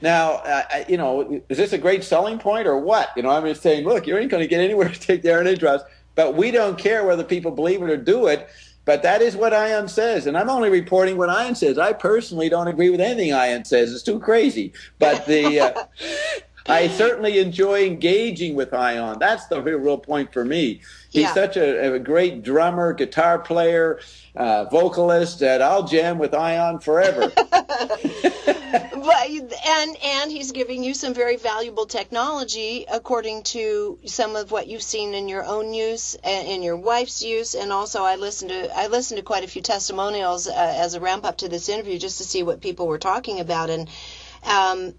Now, is this a great selling point or what? I'm just saying, look, you ain't going to get anywhere to take the RNA drops, but we don't care whether people believe it or do it. But that is what Ion says, and I'm only reporting what Ion says. I personally don't agree with anything Ion says. It's too crazy. But I certainly enjoy engaging with Ion. That's the real point for me. He's such a great drummer, guitar player, vocalist that I'll jam with Ion forever. And he's giving you some very valuable technology according to some of what you've seen in your own use and in your wife's use. And also I listened to quite a few testimonials as a ramp up to this interview just to see what people were talking about. And when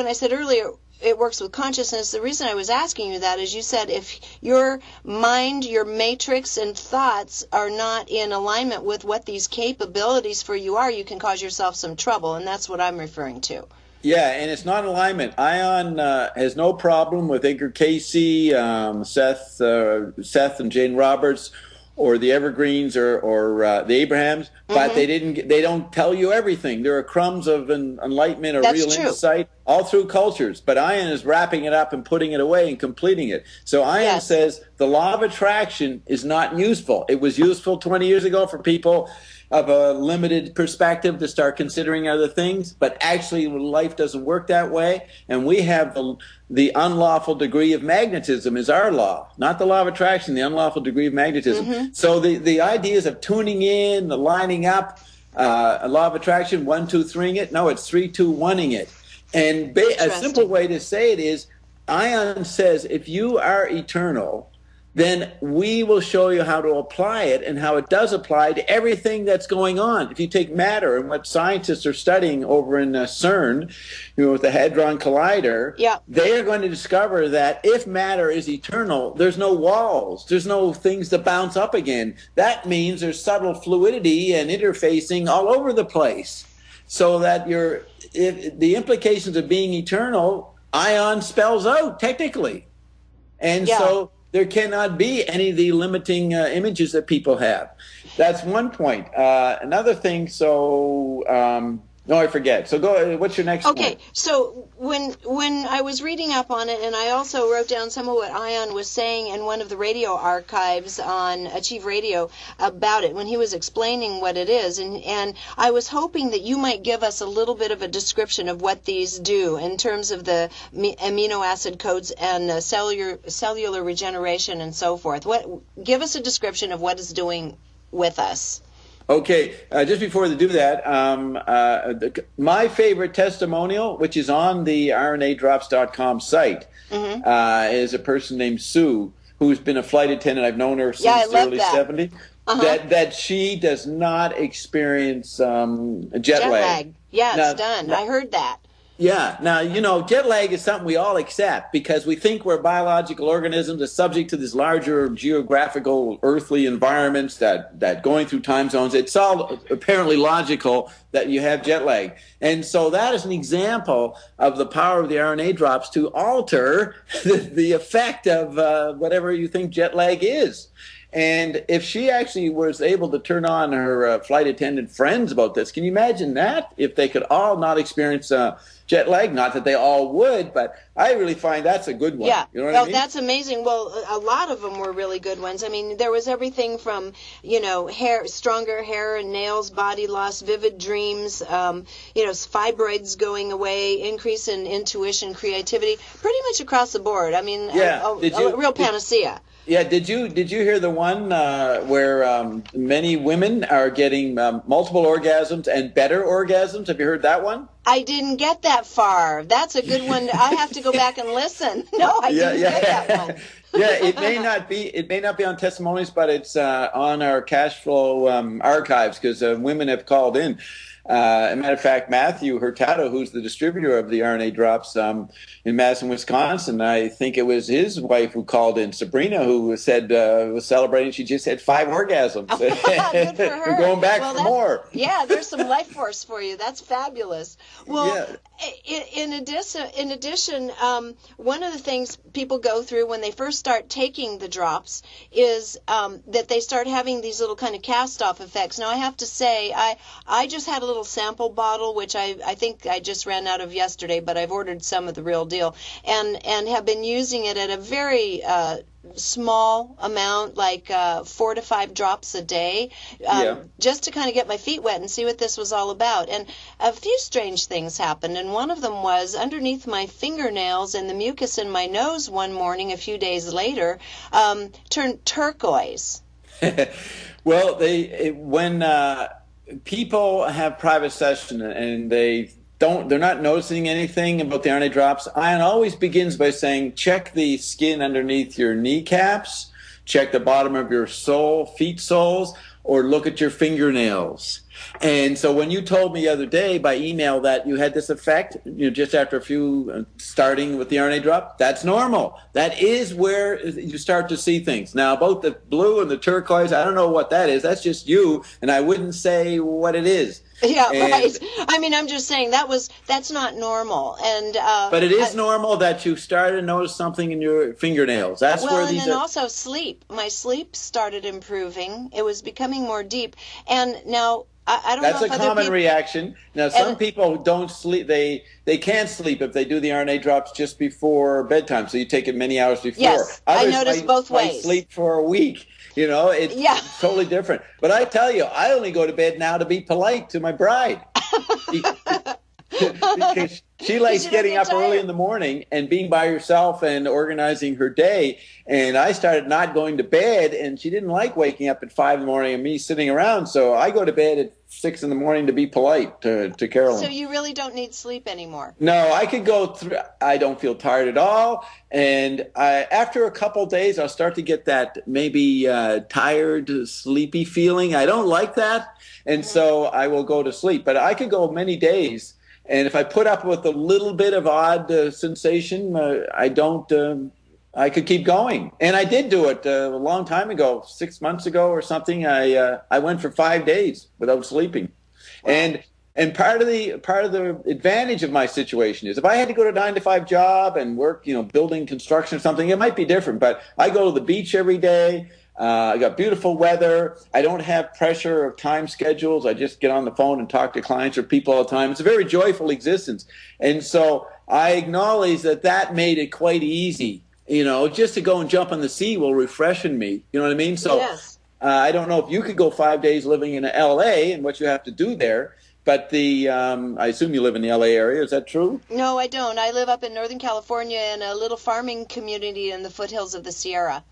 I said earlier it works with consciousness, the reason I was asking you that is you said if your mind, your matrix and thoughts are not in alignment with what these capabilities for you are, you can cause yourself some trouble, and that's what I'm referring to. Yeah, and it's not alignment. Ion has no problem with Edgar Casey, Seth and Jane Roberts, or the Evergreens or the Abrahams, but they don't tell you everything. There are crumbs of enlightenment or real insight all through cultures. But Ion is wrapping it up and putting it away and completing it. So Ion says the law of attraction is not useful. It was useful 20 years ago for people of a limited perspective to start considering other things, but actually life doesn't work that way, and we have the unlawful degree of magnetism is our law, not the law of attraction, the unlawful degree of magnetism. So the ideas of tuning in, the lining up, a law of attraction, 1, 2, 3ing it, no, it's 3, 2, 1ing it. And a simple way to say it is, Ion says, if you are eternal, then we will show you how to apply it and how it does apply to everything that's going on. If you take matter and what scientists are studying over in CERN, with the Hadron Collider, they are going to discover that if matter is eternal, there's no walls, there's no things to bounce up again. That means there's subtle fluidity and interfacing all over the place. So that if the implications of being eternal, Ion spells out technically. And so there cannot be any of the limiting images that people have. That's one point. Another thing, no, I forget. So go. What's your next point? Okay, so when I was reading up on it, and I also wrote down some of what Ion was saying in one of the radio archives on Achieve Radio about it, when he was explaining what it is, and I was hoping that you might give us a little bit of a description of what these do in terms of the amino acid codes and cellular regeneration and so forth. Give us a description of what it's doing with us. Okay, just before they do that, my favorite testimonial, which is on the RNAdrops.com site, is a person named Sue, who's been a flight attendant. I've known her since the early 70s. That she does not experience jet lag. Yeah, it's done. I heard that. Yeah. Now, jet lag is something we all accept because we think we're biological organisms that subject to this larger geographical earthly environments that going through time zones. It's all apparently logical that you have jet lag. And so that is an example of the power of the RNA drops to alter the effect of whatever you think jet lag is. And if she actually was able to turn on her flight attendant friends about this, can you imagine that? If they could all not experience jet lag, not that they all would, but I really find that's a good one. Yeah, you know what I mean? That's amazing. Well, a lot of them were really good ones. I mean, there was everything from, stronger hair and nails, body loss, vivid dreams, fibroids going away, increase in intuition, creativity, pretty much across the board. I mean, a real panacea. Yeah, did you hear the one where many women are getting multiple orgasms and better orgasms? Have you heard that one? I didn't get that far. That's a good one. I have to go back and listen. No, I didn't get that one. Yeah, it may not be on testimonies, but it's on our cash flow archives because women have called in. As a matter of fact, Matthew Hurtado, who's the distributor of the RNA drops in Madison, Wisconsin, I think it was his wife who called in, Sabrina, who said was celebrating. She just had 5 orgasms. Good for her. Going back for more. Yeah, there's some life force for you. That's fabulous. Well, in addition, one of the things people go through when they first start taking the drops is that they start having these little kind of cast-off effects. Now, I have to say, I just had a little sample bottle, which I think I just ran out of yesterday, but I've ordered some of the real deal, and have been using it at a very small amount, like 4 to 5 drops a day, just to kind of get my feet wet and see what this was all about. And a few strange things happened, and one of them was underneath my fingernails and the mucus in my nose one morning a few days later turned turquoise. Well, when people have private session and they're not noticing anything about the RNA drops, Ion always begins by saying, check the skin underneath your kneecaps, check the bottom of your feet soles, or look at your fingernails. And so when you told me the other day by email that you had this effect, just after a few starting with the RNA drop, that's normal. That is where you start to see things. Now, about the blue and the turquoise, I don't know what that is. That's just you, and I wouldn't say what it is. Yeah, right. I mean, I'm just saying that's not normal. But it is normal that you started to notice something in your fingernails. That's where these and then also sleep. My sleep started improving. It was becoming more deep. And now I don't know if that's a common reaction. Now, some people don't sleep. They can't sleep if they do the RNA drops just before bedtime. So you take it many hours before. Yes, Others I noticed both ways. Sleep for a week. It's totally different. But I tell you, I only go to bed now to be polite to my bride. Because she likes getting up early in the morning and being by herself and organizing her day. And I started not going to bed, and she didn't like waking up at 5 in the morning and me sitting around. So I go to bed at 6 in the morning to be polite to Carolyn. So you really don't need sleep anymore? No, I could go through. I don't feel tired at all. And after a couple of days, I'll start to get that maybe tired, sleepy feeling. I don't like that. And so I will go to sleep. But I could go many days. And if I put up with a little bit of odd sensation, I could keep going. And I did do it a long time ago, 6 months ago or something. I went for 5 days without sleeping. Wow. And part of the advantage of my situation is if I had to go to a 9-to-5 job and work, building construction or something, it might be different. But I go to the beach every day. I got beautiful weather. I don't have pressure of time schedules. I just get on the phone and talk to clients or people all the time. It's a very joyful existence. And so I acknowledge that made it quite easy. Just to go and jump in the sea will refreshen me. You know what I mean? So yes. I don't know if you could go 5 days living in LA and what you have to do there. But I assume you live in the LA area. Is that true? No, I don't. I live up in Northern California in a little farming community in the foothills of the Sierra.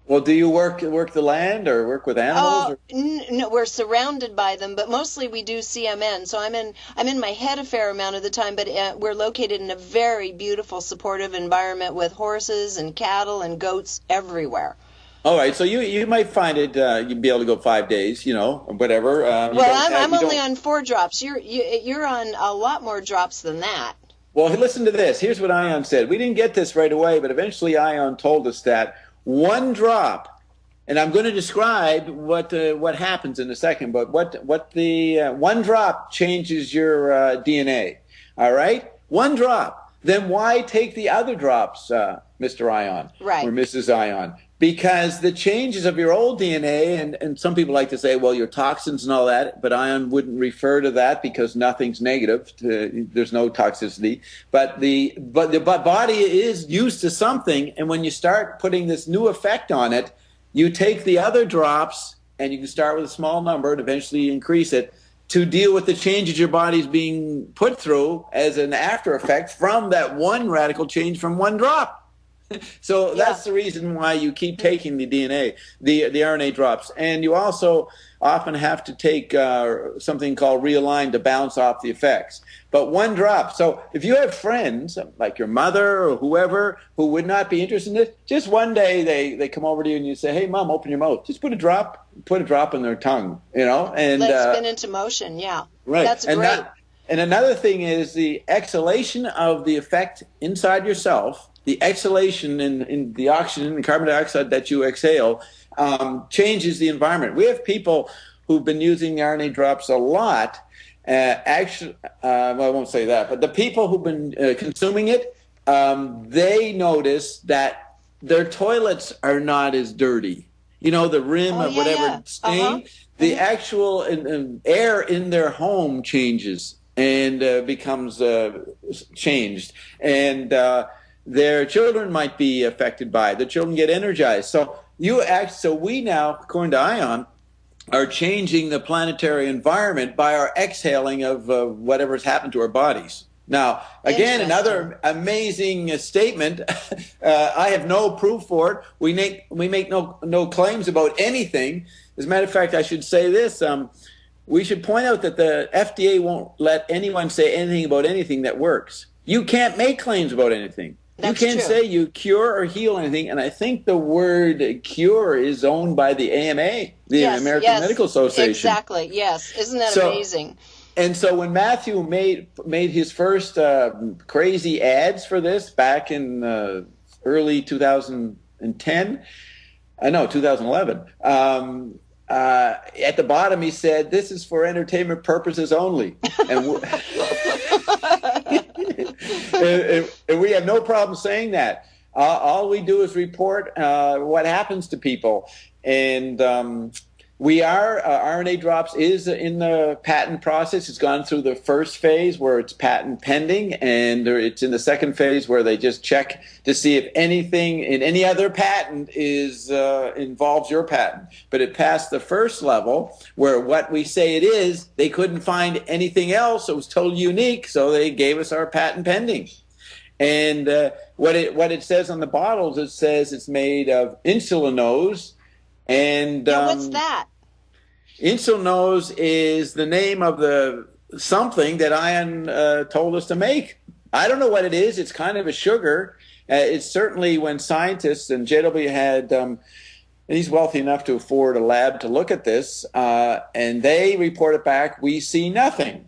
Well, do you work the land or work with animals? No, we're surrounded by them, but mostly we do CMN. So I'm in my head a fair amount of the time, but we're located in a very beautiful, supportive environment with horses and cattle and goats everywhere. All right, so you might find it you'd be able to go 5 days, whatever. Well, I'm only on 4 drops. You're on a lot more drops than that. Well, listen to this. Here's what Ion said. We didn't get this right away, but eventually Ion told us that 1 drop, and I'm going to describe what happens in a second, but what the 1 drop changes your DNA. All right, 1 drop. Then why take the other drops, Mr. Ion, right, or Mrs. Ion? Because the changes of your old DNA, and some people like to say, well, your toxins and all that, but Ion wouldn't refer to that because nothing's negative. There's no toxicity. But the body is used to something, and when you start putting this new effect on it, you take the other drops, and you can start with a small number and eventually increase it to deal with the changes your body's being put through as an after effect from that 1 radical change from 1 drop. So that's the reason why you keep taking the DNA, the RNA drops. And you also often have to take something called Realign to bounce off the effects. But 1 drop. So if you have friends, like your mother or whoever, who would not be interested in this, just one day they come over to you and you say, hey, Mom, open your mouth. Just put a drop in their tongue, And let's spin into motion, yeah. Right. That's great. And another thing is the exhalation of the effect inside yourself. The exhalation in the oxygen and carbon dioxide that you exhale changes the environment. We have people who've been using the RNA drops a lot. Actually, I won't say that, but the people who've been consuming it, they notice that their toilets are not as dirty. The rim of whatever stain, the actual air in their home changes and becomes changed. And their children might be affected by it. The children get energized. So we now, according to Ion, are changing the planetary environment by our exhaling of whatever's happened to our bodies. Now, again, another amazing statement. I have no proof for it. We make no claims about anything. As a matter of fact, I should say this. We should point out that the FDA won't let anyone say anything about anything that works. You can't make claims about anything. That's you can't true. say you cure or heal anything. And I think the word cure is owned by the AMA, the American Medical Association. Exactly, yes. Isn't that amazing? And so when Matthew made his first crazy ads for this back in early 2011, at the bottom he said, "This is for entertainment purposes only." And we have no problem saying that. All we do is report what happens to people. And RNA drops is in the patent process. It's gone through the first phase where it's patent pending, and it's in the second phase where they just check to see if anything in any other patent involves your patent. But it passed the first level where what we say it is, they couldn't find anything else. It was totally unique, so they gave us our patent pending. And what it says on the bottles, it says it's made of insulinose. And what's that? Insulnose is the name of the something that Ion told us to make. I don't know what it is. It's kind of a sugar. It's certainly when scientists, and JW had, he's wealthy enough to afford a lab to look at this, and they reported back, we see nothing.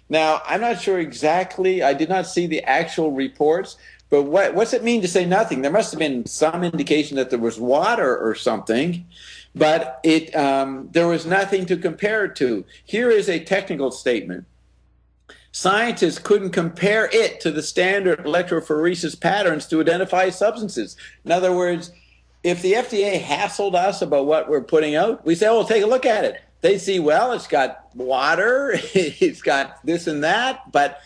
Now, I'm not sure exactly. I did not see the actual reports, but what's it mean to say nothing? There must have been some indication that there was water or something, but there was nothing to compare it to. Here is a technical statement. Scientists couldn't compare it to the standard electrophoresis patterns to identify substances. In other words, if the FDA hassled us about what we're putting out, we say, oh, well, take a look at it. They see, well, it's got water, it's got this and that, but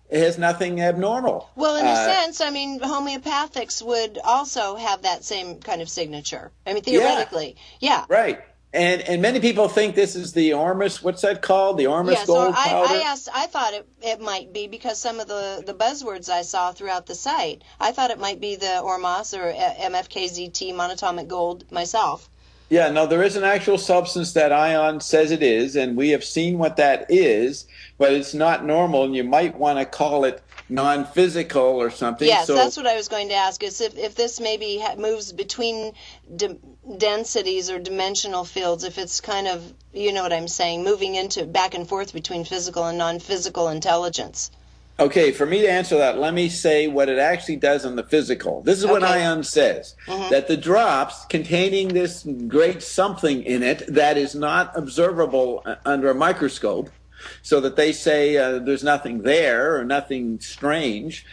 it has nothing abnormal. Well, in a sense, I mean, homeopathics would also have that same kind of signature. I mean, theoretically, yeah. Right. And many people think this is the Ormus, what's that called? The Ormus gold powder? I thought it might be because some of the buzzwords I saw throughout the site. I thought it might be the Ormus or MFKZT monatomic gold myself. Yeah, no, there is an actual substance that Ion says it is, and we have seen what that is, but it's not normal, and you might want to call it non-physical or something. Yes, that's what I was going to ask, is if this maybe moves between densities or dimensional fields, if it's kind of, you know what I'm saying, moving into back and forth between physical and non-physical intelligence. Okay, for me to answer that, let me say what it actually does on the physical. This is what Ion says, that the drops containing this great something in it that is not observable under a microscope, so that they say there's nothing there or nothing strange,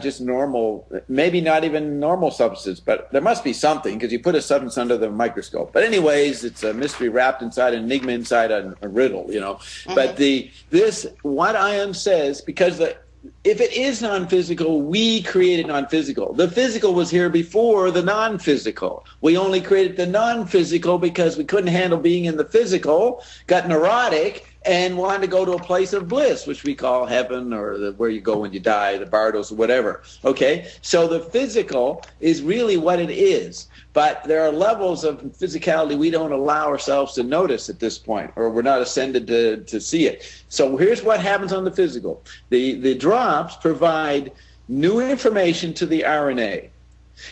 just normal, maybe not even normal substances, but there must be something because you put a substance under the microscope. But anyways, it's a mystery wrapped inside an enigma, inside a riddle, you know. But what Ion says, because if it is non-physical, we created non-physical. The physical was here before the non-physical. We only created the non-physical because we couldn't handle being in the physical, got neurotic, and wanted to go to a place of bliss, which we call heaven, or where you go when you die, the bardos or whatever. Okay, so the physical is really what it is. But there are levels of physicality we don't allow ourselves to notice at this point, or we're not ascended to see it. So here's what happens on the physical. The drops provide new information to the RNA.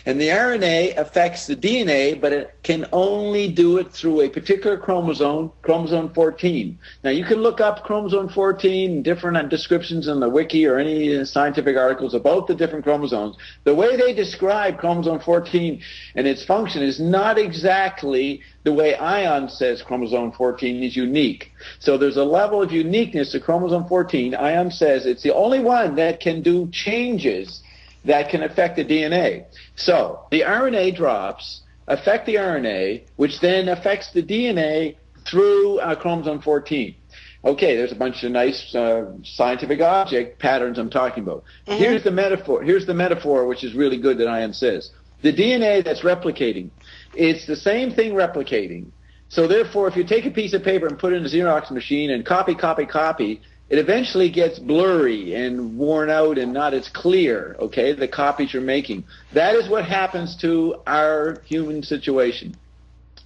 And the RNA affects the DNA, but it can only do it through a particular chromosome, chromosome 14. Now, you can look up chromosome 14, different descriptions in the wiki or any scientific articles about the different chromosomes. The way they describe chromosome 14 and its function is not exactly the way Ion says chromosome 14 is unique. So there's a level of uniqueness to chromosome 14. Ion says it's the only one that can do changes that can affect the DNA. So the RNA drops affect the RNA, which then affects the DNA through chromosome 14. Okay, there's a bunch of nice scientific object patterns I'm talking about. Here's the metaphor. Here's the metaphor, which is really good that Ion says. The DNA that's replicating, it's the same thing replicating. So therefore, if you take a piece of paper and put it in a Xerox machine and copy, it eventually gets blurry and worn out and not as clear, okay, the copies you're making. That is what happens to our human situation.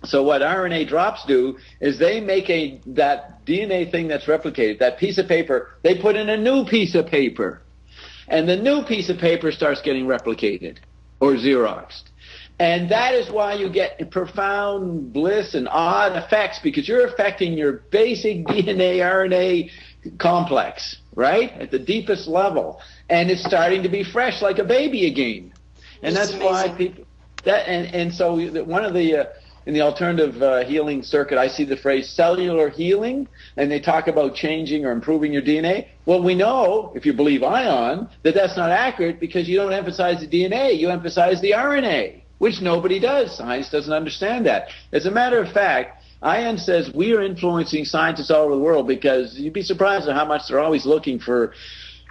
So what RNA drops do is they make that DNA thing that's replicated, that piece of paper, they put in a new piece of paper. And the new piece of paper starts getting replicated or Xeroxed. And that is why you get profound bliss and odd effects, because you're affecting your basic DNA, RNA complex, right, at the deepest level, and it's starting to be fresh like a baby again. And that's why people so one of the in the alternative healing circuit, I see the phrase cellular healing, and they talk about changing or improving your DNA. Well, we know, if you believe Ion, that that's not accurate because you don't emphasize the DNA, you emphasize the RNA, which nobody does. Science doesn't understand that. As a matter of fact, Ion says we are influencing scientists all over the world because you'd be surprised at how much they're always looking for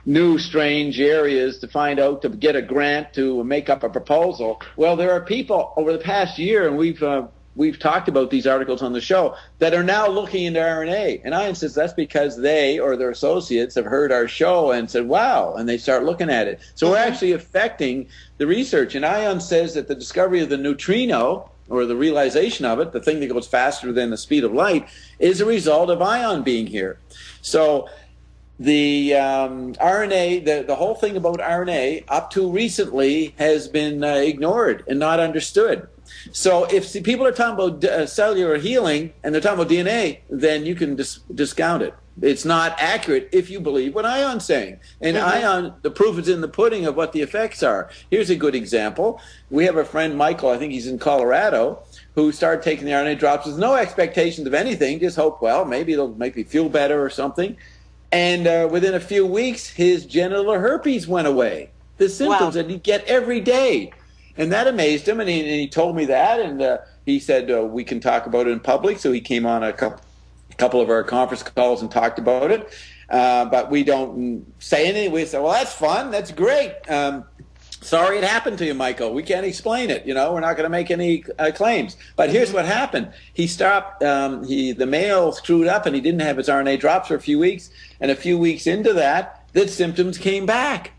new, strange areas to find out, to get a grant to make up a proposal. Well, there are people over the past year, and we've talked about these articles on the show, that are now looking into RNA. And Ion says that's because they or their associates have heard our show and said, wow, and they start looking at it. So we're actually affecting the research. And Ion says that the discovery of the neutrino, or the realization of it, the thing that goes faster than the speed of light, is a result of ion being here. So the RNA, the whole thing about RNA up to recently has been ignored and not understood. So if people are talking about cellular healing and they're talking about DNA, then you can discount it. It's not accurate if you believe what Ion's saying. And Ion, the proof is in the pudding of what the effects are. Here's a good example. We have a friend, Michael, I think he's in Colorado, who started taking the RNA drops with no expectations of anything, just hope, well, maybe it'll make me feel better or something. And within a few weeks, his genital herpes went away. The symptoms that he'd get every day. And that amazed him, and he told me that, and he said, we can talk about it in public. So he came on a couple of our conference calls and talked about it. But we don't say anything. We say, well, that's fun. That's great. Sorry it happened to you, Michael. We can't explain it. We're not going to make any claims. But here's what happened. He stopped. The male screwed up, and he didn't have his RNA drops for a few weeks. And a few weeks into that, the symptoms came back.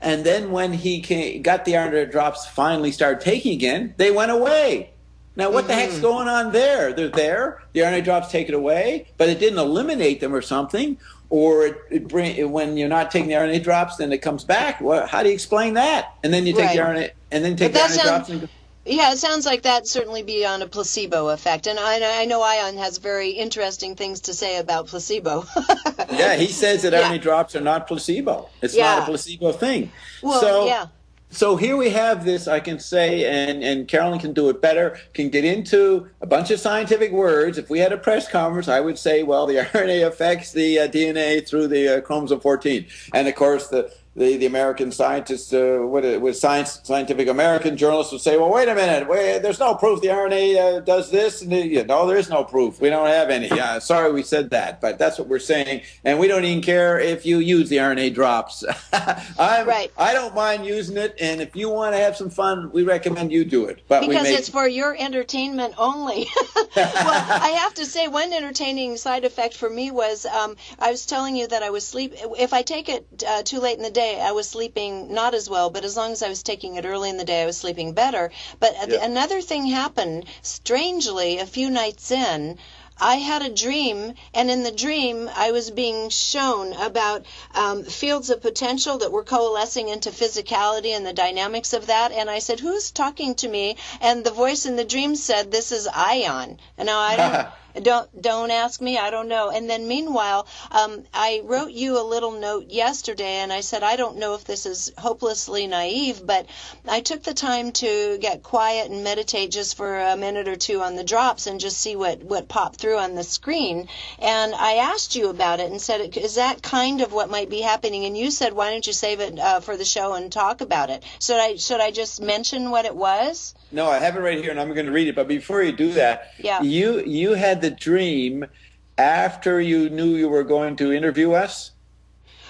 And then when he got the RNA drops, finally started taking again, they went away. Now, what the heck's going on there? They're there. The RNA drops take it away, but it didn't eliminate them or something. Or when you're not taking the RNA drops, then it comes back. Well, how do you explain that? And then you take the RNA, and then take the RNA drops. And yeah, it sounds like that certainly beyond a placebo effect. And I know Ion has very interesting things to say about placebo. Yeah, he says that RNA drops are not placebo. It's not a placebo thing. Well, So here we have this, I can say, and Carolyn can do it better, can get into a bunch of scientific words. If we had a press conference, I would say, well, the RNA affects the DNA through the chromosome 14. And, of course, the American scientists, Scientific American journalists would say, well, wait a minute, there's no proof the RNA does this. And no, there is no proof. We don't have any. Sorry we said that, but that's what we're saying. And we don't even care if you use the RNA drops. I don't mind using it, and if you want to have some fun, we recommend you do it. But because it's for your entertainment only. Well, I have to say, one entertaining side effect for me was I was telling you that I was if I take it too late in the day, I was sleeping not as well, but as long as I was taking it early in the day, I was sleeping better. But another thing happened, strangely, a few nights in. I had a dream, and in the dream, I was being shown about fields of potential that were coalescing into physicality and the dynamics of that. And I said, who's talking to me? And the voice in the dream said, this is Ion. And now I don't ask me, I don't know. And then meanwhile, I wrote you a little note yesterday, and I said, I don't know if this is hopelessly naive, but I took the time to get quiet and meditate just for a minute or two on the drops and just see what popped through on the screen. And I asked you about it and said, is that kind of what might be happening? And you said, why don't you save it for the show and talk about it? Should I just mention what it was? No, I have it right here, and I'm going to read it. But before you do that, you had the dream after you knew you were going to interview us?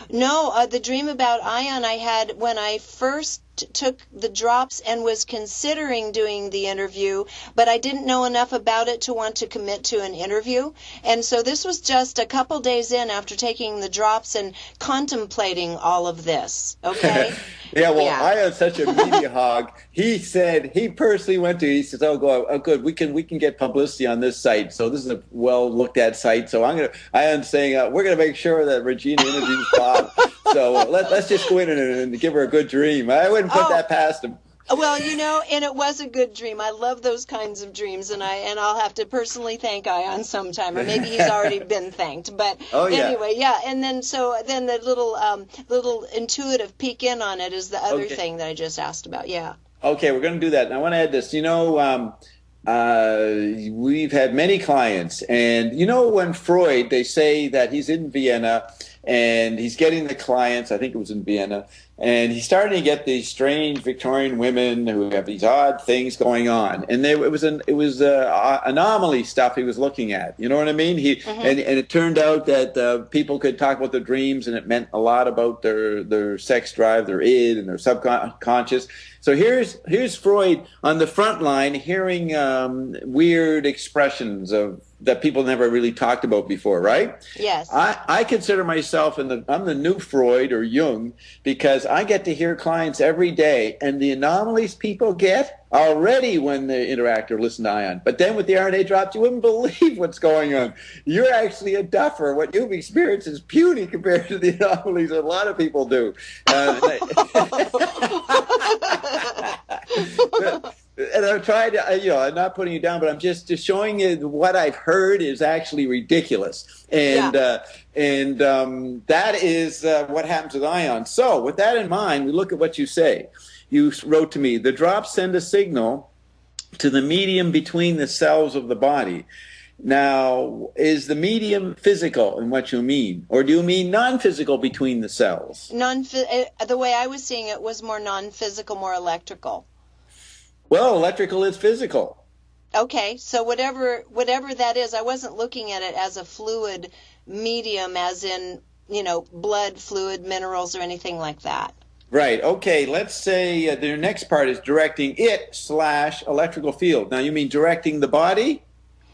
No, the dream about Ion I had when I first took the drops and was considering doing the interview, but I didn't know enough about it to want to commit to an interview. And so this was just a couple days in after taking the drops and contemplating all of this. Okay? Ion's such a media hog. He said he personally went to. He says, "Oh, good. We can get publicity on this site. So this is a well looked at site. So Ion's saying we're gonna make sure that Regina interviews Bob. So let's just go in and give her a good dream. I wouldn't put that past him." Well, and it was a good dream. I love those kinds of dreams, and I'll have to personally thank Ion sometime, or maybe he's already been thanked. But anyway, and then the little intuitive peek in on it is the other thing that I just asked about. Yeah. Okay, we're going to do that. And I want to add this. We've had many clients, and when Freud, they say that he's in Vienna and he's getting the clients. I think it was in Vienna. And he's starting to get these strange Victorian women who have these odd things going on, and it was anomaly stuff he was looking at. You know what I mean? And it turned out that people could talk about their dreams, and it meant a lot about their sex drive, their id, and their subconscious. So here's Freud on the front line, hearing weird expressions of that people never really talked about before, right? Yes. I consider myself I'm the new Freud or Jung, because I get to hear clients every day, and the anomalies people get already when they interact or listen to Ion. But then with the RNA drops, you wouldn't believe what's going on. You're actually a duffer. What you've experienced is puny compared to the anomalies that a lot of people do. And I'm trying to, I'm not putting you down, but I'm just showing you what I've heard is actually ridiculous. And that is what happens with Ion. So with that in mind, we look at what you say. You wrote to me, the drops send a signal to the medium between the cells of the body. Now, is the medium physical in what you mean? Or do you mean non-physical between the cells? The way I was seeing it was more non-physical, more electrical. Well, electrical is physical. Okay, so whatever that is, I wasn't looking at it as a fluid medium, as in, blood, fluid, minerals, or anything like that. Right. Okay, let's say the next part is directing it/electrical field. Now, you mean directing the body?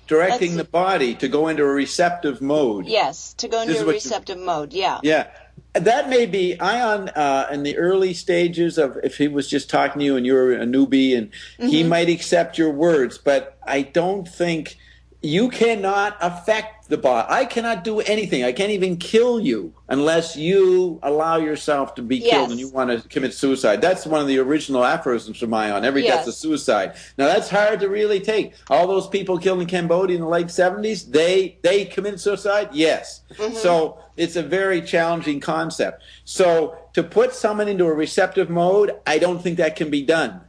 Directing the body to go into a receptive mode. Yes, to go into a receptive mode, yeah. Yeah. That may be Ion in the early stages of, if he was just talking to you and you were a newbie, and he might accept your words, but I don't think you cannot affect the body. I cannot do anything. I can't even kill you unless you allow yourself to be killed and you want to commit suicide. That's one of the original aphorisms from Ion. Every death's a suicide. Now, that's hard to really take. All those people killed in Cambodia in the late 70s, they committed suicide? Yes. So it's a very challenging concept. So to put someone into a receptive mode, I don't think that can be done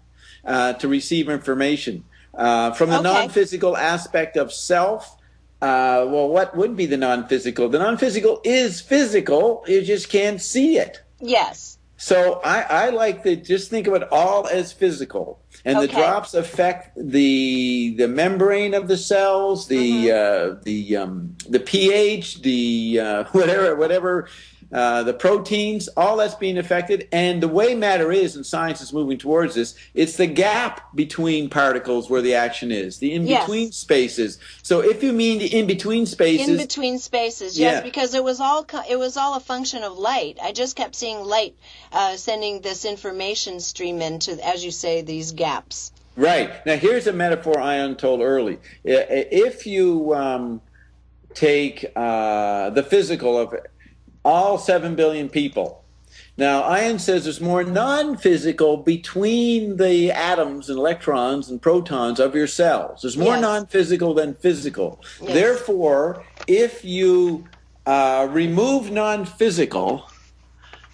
to receive information. From the non-physical aspect of self, well, what would be the non-physical? The non-physical is physical. You just can't see it. Yes. So I like to just think of it all as physical. And the drops affect the membrane of the cells, the pH, the whatever. The proteins, all that's being affected. And the way matter is, and science is moving towards this, it's the gap between particles where the action is, the in-between spaces. So if you mean the in-between spaces... In-between spaces, yes, because it was all a function of light. I just kept seeing light sending this information stream into, as you say, these gaps. Right. Now, here's a metaphor Ion told early. If you take the physical of all 7 billion people. Now, Ion says there's more non-physical between the atoms and electrons and protons of your cells. There's more non-physical than physical. Yes. Therefore, if you remove non-physical,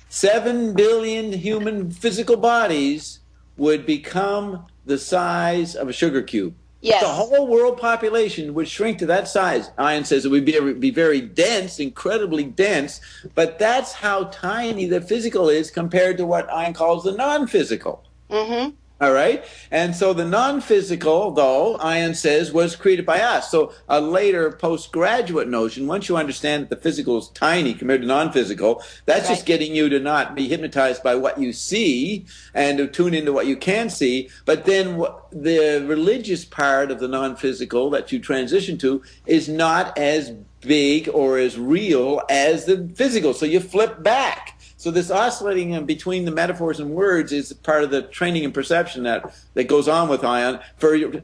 7 billion human physical bodies would become the size of a sugar cube. Yes. The whole world population would shrink to that size. Ion says it would be very dense, incredibly dense, but that's how tiny the physical is compared to what Ion calls the non-physical. All right? And so the non-physical, though, Ion says, was created by us. So a later postgraduate notion, once you understand that the physical is tiny compared to non-physical, that's just getting you to not be hypnotized by what you see and to tune into what you can see. But then the religious part of the non-physical that you transition to is not as big or as real as the physical. So you flip back. So this oscillating between the metaphors and words is part of the training and perception that goes on with Ion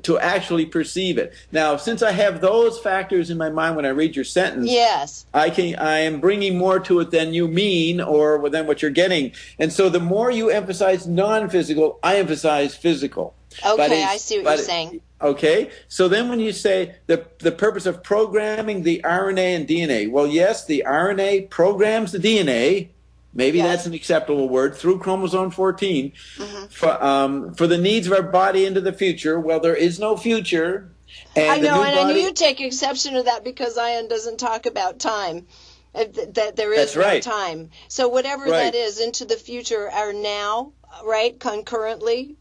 to actually perceive it. Now, since I have those factors in my mind when I read your sentence, I am bringing more to it than you mean or than what you're getting. And so the more you emphasize non-physical, I emphasize physical. Okay, I see what you're saying. Okay, so then when you say the purpose of programming the RNA and DNA, well, yes, the RNA programs the DNA. Maybe that's an acceptable word, through chromosome 14, for the needs of our body into the future. Well, there is no future. And I know, and I knew you'd take exception to that because Ion doesn't talk about time, that there is no time. So whatever that is, into the future, our now, right, concurrently?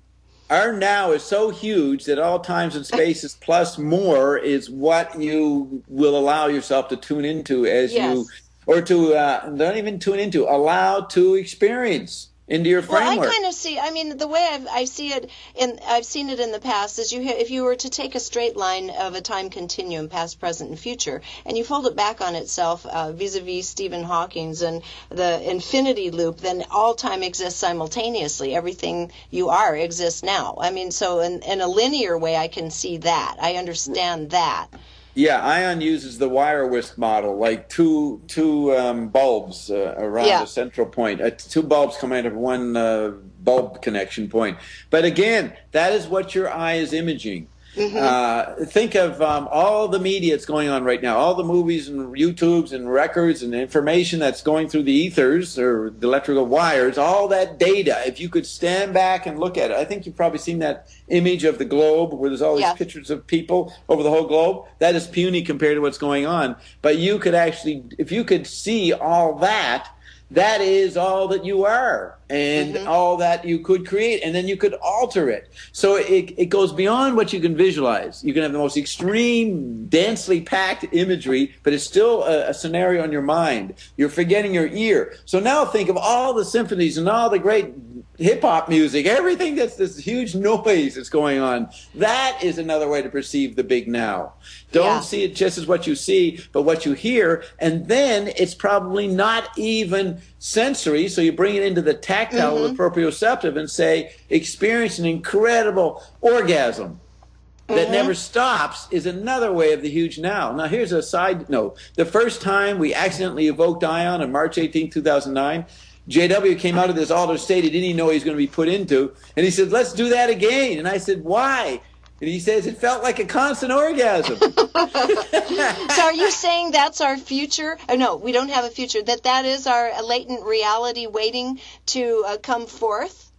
Our now is so huge that all times and spaces plus more is what you will allow yourself to tune into as you... Or to, don't even tune into, allow to experience into your framework. Well, I kind of see. I mean, the way I see it, I've seen it in the past, is if you were to take a straight line of a time continuum, past, present, and future, and you fold it back on itself vis-a-vis Stephen Hawking's and the infinity loop, then all time exists simultaneously. Everything you are exists now. I mean, so in a linear way, I can see that. I understand that. Yeah, Ion uses the wire whisk model, like two bulbs around a central point. Two bulbs come out of one bulb connection point. But again, that is what your eye is imaging. Think of all the media that's going on right now, all the movies and YouTubes and records and information that's going through the ethers or the electrical wires, all that data. If you could stand back and look at it, I think you've probably seen that image of the globe where there's all these pictures of people over the whole globe. That is puny compared to what's going on. But you could actually, if you could see all that, that is all that you are and all that you could create, and then you could alter it. So it goes beyond what you can visualize. You can have the most extreme, densely packed imagery, but it's still a scenario in your mind. You're forgetting your ear. So now think of all the symphonies and all the great hip-hop music, everything that's this huge noise that's going on. That is another way to perceive the big now. Don't see it just as what you see, but what you hear, and then it's probably not even sensory, so you bring it into the tactile, the proprioceptive, and say, experience an incredible orgasm that never stops is another way of the huge now. Now, here's a side note. The first time we accidentally evoked Ion on March 18, 2009, JW came out of this altered state he didn't even know he was going to be put into, and he said, let's do that again. And I said, why? And he says, it felt like a constant orgasm. So are you saying that's our future? Oh, no, we don't have a future. That is our latent reality waiting to come forth?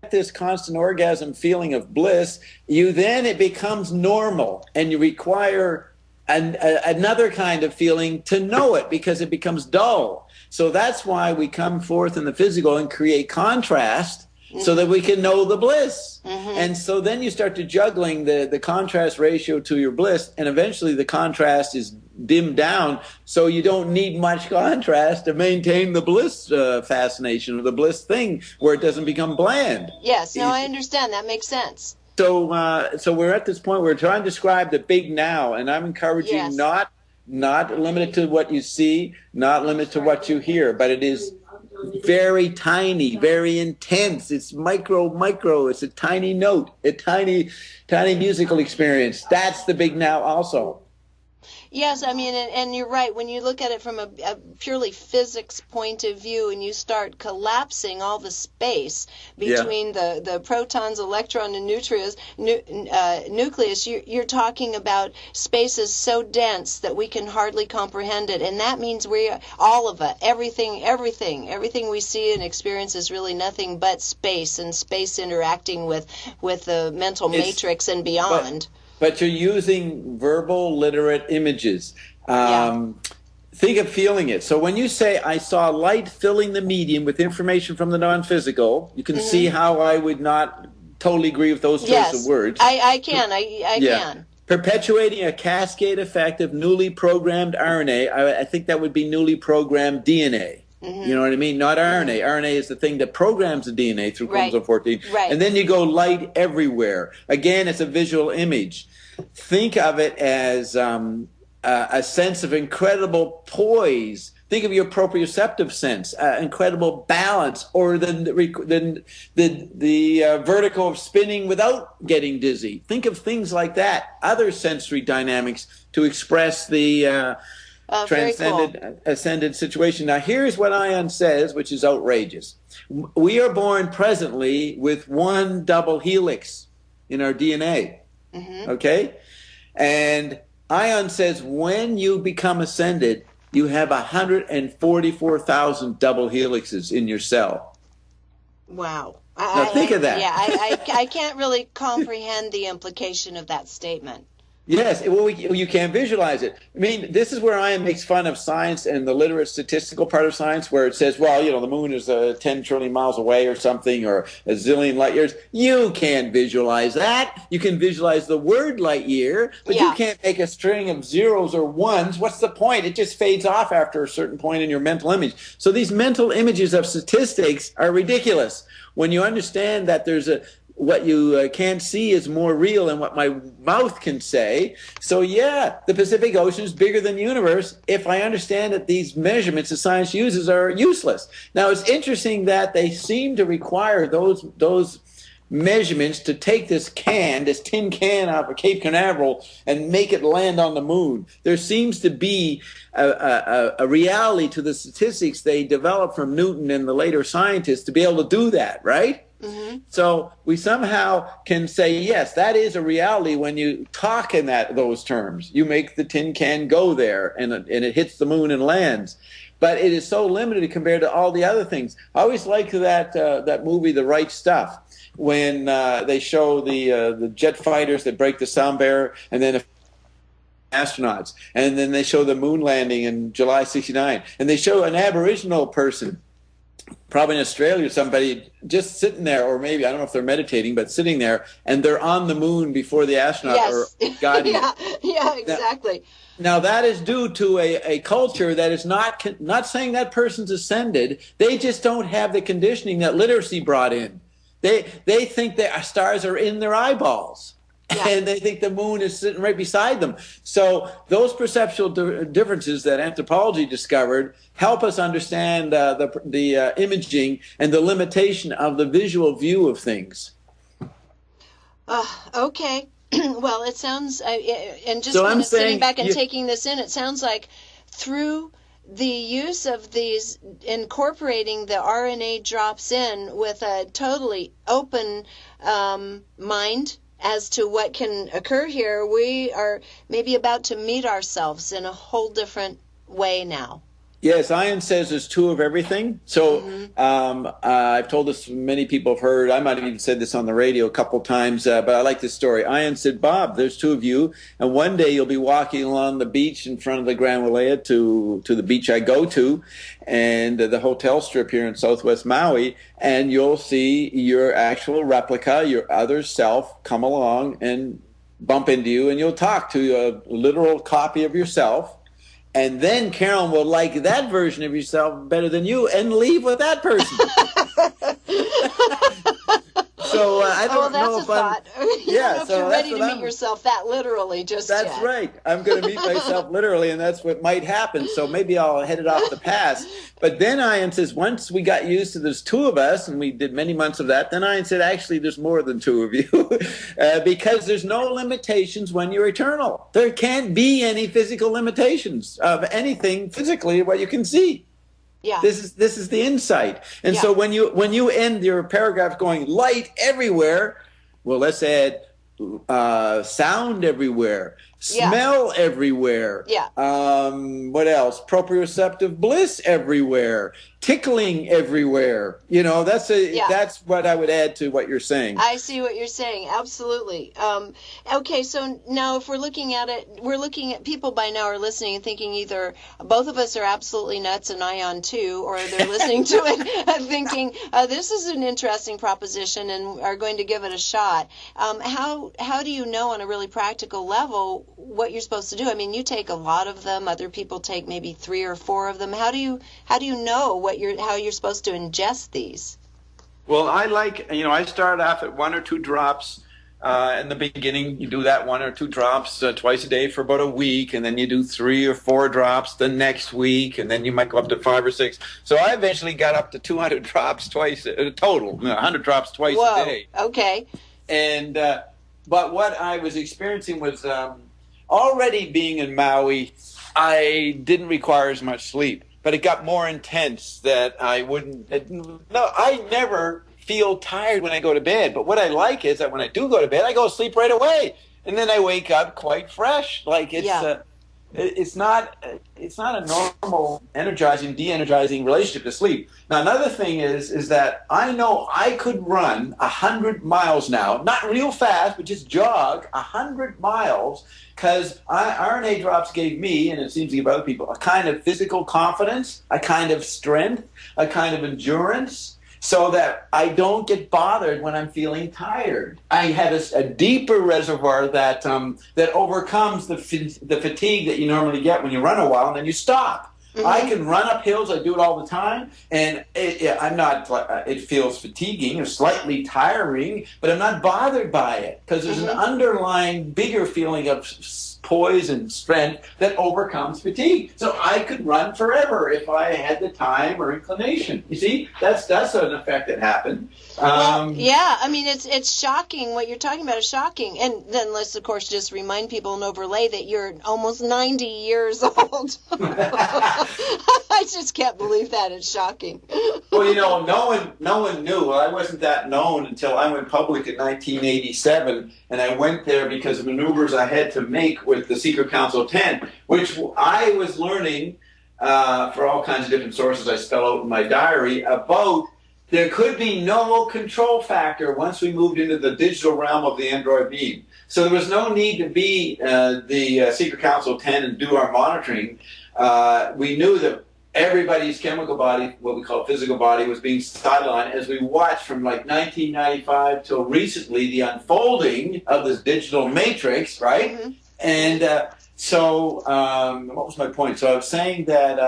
This constant orgasm feeling of bliss, it becomes normal, and you require another kind of feeling to know it because it becomes dull. So that's why we come forth in the physical and create contrast so that we can know the bliss. And so then you start to juggling the contrast ratio to your bliss, and eventually the contrast is dimmed down, so you don't need much contrast to maintain the bliss fascination or the bliss thing where it doesn't become bland. Yes, no, I understand. That makes sense. So so we're at this point where we're trying to describe the big now, and I'm encouraging not limited to what you see, not limited to what you hear, but it is very tiny, very intense. It's micro. It's a tiny note, a tiny musical experience. That's the big now also. Yes, I mean, and you're right. When you look at it from a purely physics point of view and you start collapsing all the space between the protons, electron, and nucleus, you're talking about spaces so dense that we can hardly comprehend it. And that means all of it, everything we see and experience is really nothing but space, and space interacting with the mental matrix and beyond. But you're using verbal, literate images. Think of feeling it. So when you say, I saw light filling the medium with information from the non-physical, you can see how I would not totally agree with those choice of words. I can. I can. Perpetuating a cascade effect of newly programmed RNA. I think that would be newly programmed DNA. You know what I mean? Not RNA. RNA is the thing that programs the DNA through chromosome 14. And then you go light everywhere. Again, it's a visual image. Think of it as a sense of incredible poise. Think of your proprioceptive sense, incredible balance, or the vertigo of spinning without getting dizzy. Think of things like that. Other sensory dynamics to express the transcended, ascended situation. Now, here's what Ion says, which is outrageous. We are born presently with one double helix in our DNA. Okay? And Ion says when you become ascended, you have 144,000 double helixes in your cell. Wow. Now think of that. Yeah, I can't really comprehend the implication of that statement. Yes, well, you can't visualize it. I mean, this is where Ian makes fun of science and the literate statistical part of science, where it says, well, the moon is 10 trillion miles away or something, or a zillion light years. You can't visualize that. You can visualize the word light year, but you can't make a string of zeros or ones. What's the point? It just fades off after a certain point in your mental image. So these mental images of statistics are ridiculous. When you understand that what you can't see is more real than what my mouth can say. So yeah, the Pacific Ocean is bigger than the universe if I understand that these measurements that science uses are useless. Now it's interesting that they seem to require those measurements to take this tin can out of Cape Canaveral and make it land on the moon. There seems to be a reality to the statistics they developed from Newton and the later scientists to be able to do that, right? Mm-hmm. So we somehow can say, yes, that is a reality when you talk in those terms. You make the tin can go there, and it hits the moon and lands. But it is so limited compared to all the other things. I always like that movie, The Right Stuff, when they show the jet fighters that break the sound barrier, and then astronauts, and then they show the moon landing in July '69, and they show an Aboriginal person, probably in Australia or somebody, just sitting there, or maybe, I don't know if they're meditating, but sitting there, and they're on the moon before the astronaut are guiding it. Yeah, exactly. Now that is due to a culture that is not saying that person's ascended. They just don't have the conditioning that literacy brought in. They think that stars are in their eyeballs. Yeah. And they think the moon is sitting right beside them. So those perceptual differences that anthropology discovered help us understand the imaging and the limitation of the visual view of things. Okay. Well, it sounds, and just kind of sitting back and taking this in, it sounds like through the use of these, incorporating the RNA drops in with a totally open mind as to what can occur here, we are maybe about to meet ourselves in a whole different way now. Yes, Ian says there's two of everything. So I've told this, many people have heard, I might have even said this on the radio a couple times, but I like this story. Ian said, Bob, there's two of you, and one day you'll be walking along the beach in front of the Grand Wailea to the beach I go to, and the hotel strip here in southwest Maui, and you'll see your actual replica, your other self, come along and bump into you, and you'll talk to a literal copy of yourself. And then Carolyn will like that version of yourself better than you and leave with that person. So I don't know if I'm... Yeah, so you're ready to meet yourself that literally just yet. That's right. I'm going to meet myself literally, and that's what might happen. So maybe I'll head it off the pass. But then Ian says, once we got used to there's two of us, and we did many months of that, then Ian said, actually, there's more than two of you, because there's no limitations when you're eternal. There can't be any physical limitations of anything physically what you can see. Yeah. This is the insight. And so when you end your paragraph going light everywhere, well, let's add sound everywhere, smell everywhere. Yeah. What else? Proprioceptive bliss everywhere, tickling everywhere. That's what I would add to what you're saying. I see what you're saying. Absolutely. Okay, so now if we're looking at it, we're looking at people by now are listening and thinking either both of us are absolutely nuts and Ion too, or they're listening to it thinking this is an interesting proposition and are going to give it a shot. How do you know on a really practical level what you're supposed to do? I mean, you take a lot of them. Other people take maybe 3 or 4 of them. How do you know how you're supposed to ingest these? Well, I start off at 1 or 2 drops in the beginning. You do that 1 or 2 drops twice a day for about a week, and then you do 3 or 4 drops the next week, and then you might go up to 5 or 6. So I eventually got up to 200 drops twice total, 100 drops twice a day. Okay. And but what I was experiencing was already being in Maui, I didn't require as much sleep. But it got more intense that I never feel tired when I go to bed. But what I like is that when I do go to bed, I go to sleep right away. And then I wake up quite fresh. Like it's it's not a normal energizing, de-energizing relationship to sleep. Now, another thing is that I know I could run 100 miles now, not real fast, but just jog 100 miles, because RNA drops gave me, and it seems to give other people, a kind of physical confidence, a kind of strength, a kind of endurance, so that I don't get bothered when I'm feeling tired. I have a deeper reservoir that overcomes the fatigue that you normally get when you run a while and then you stop. Mm-hmm. I can run up hills. I do it all the time, and I'm not. It feels fatiguing or slightly tiring, but I'm not bothered by it because there's an underlying bigger feeling of poise and strength that overcomes fatigue. So I could run forever if I had the time or inclination. You see, that's an effect that happened. Well, yeah, I mean, it's shocking. What you're talking about is shocking. And then let's, of course, just remind people and overlay that you're almost 90 years old. I just can't believe that. It's shocking. Well, you know, no one knew. Well, I wasn't that known until I went public in 1987, and I went there because of maneuvers I had to make with the Secret Council 10, which I was learning for all kinds of different sources I spell out in my diary about. There could be no control factor once we moved into the digital realm of the Android beam. So there was no need to be the Secret Council 10 and do our monitoring. We knew that everybody's chemical body, what we call physical body, was being sidelined as we watched from like 1995 till recently the unfolding of this digital matrix, right? Mm-hmm. And so what was my point? So I was saying that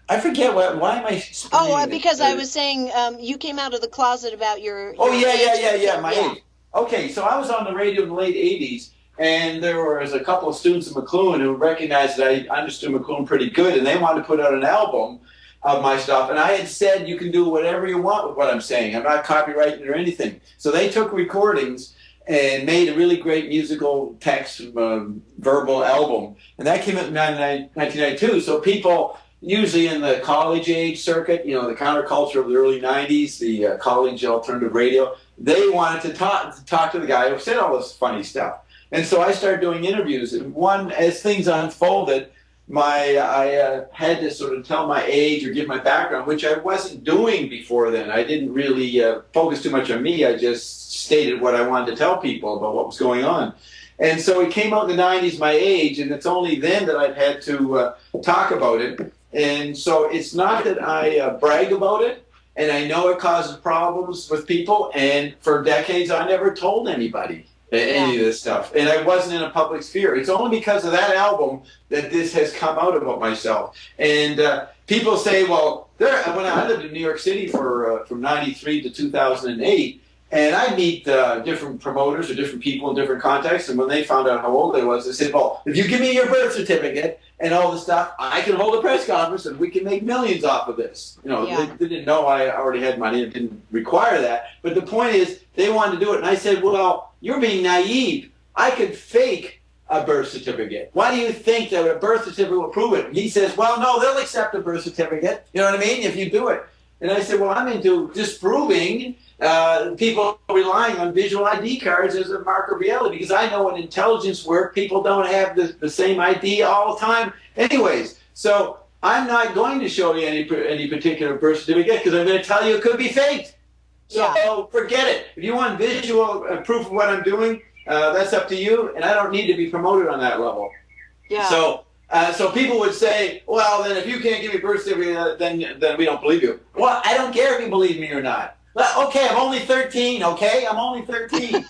I forget why am I? Because I was saying you came out of the closet about your my age. Okay, so I was on the radio in the late 80s, and there was a couple of students in McLuhan who recognized that I understood McLuhan pretty good, and they wanted to put out an album of my stuff. And I had said, you can do whatever you want with what I'm saying. I'm not copyrighting or anything. So they took recordings and made a really great musical text, verbal album. And that came out in 1992. So people, usually in the college age circuit, you know, the counterculture of the early 90s, the college alternative radio, they wanted to talk to the guy who said all this funny stuff. And so I started doing interviews. And as things unfolded, I had to sort of tell my age or give my background, which I wasn't doing before then. I didn't really focus too much on me. I just stated what I wanted to tell people about what was going on. And so it came out in the 90s, my age, and it's only then that I've had to talk about it. And so it's not that I brag about it, and I know it causes problems with people, and for decades I never told anybody any of this stuff. And I wasn't in a public sphere. It's only because of that album that this has come out about myself. And people say, well, when I lived in New York City from 93 to 2008, and I meet different promoters or different people in different contexts, and when they found out how old I was, they said, well, if you give me your birth certificate and all this stuff, I can hold a press conference and we can make millions off of this. You know, they didn't know I already had money and didn't require that. But the point is, they wanted to do it. And I said, well, you're being naive. I could fake a birth certificate. Why do you think that a birth certificate will prove it? And he says, well, no, they'll accept a birth certificate. You know what I mean? If you do it. And I said, well, I'm into disproving people relying on visual ID cards as a marker of reality, because I know in intelligence work, people don't have the same ID all the time anyways. So I'm not going to show you any particular birth certificate because I'm going to tell you it could be faked. So forget it. If you want visual proof of what I'm doing, that's up to you, and I don't need to be promoted on that level. Yeah. So people would say, well, then if you can't give me a birth certificate, then we don't believe you. Well, I don't care if you believe me or not. Well, okay, I'm only 13, okay? I'm only 13.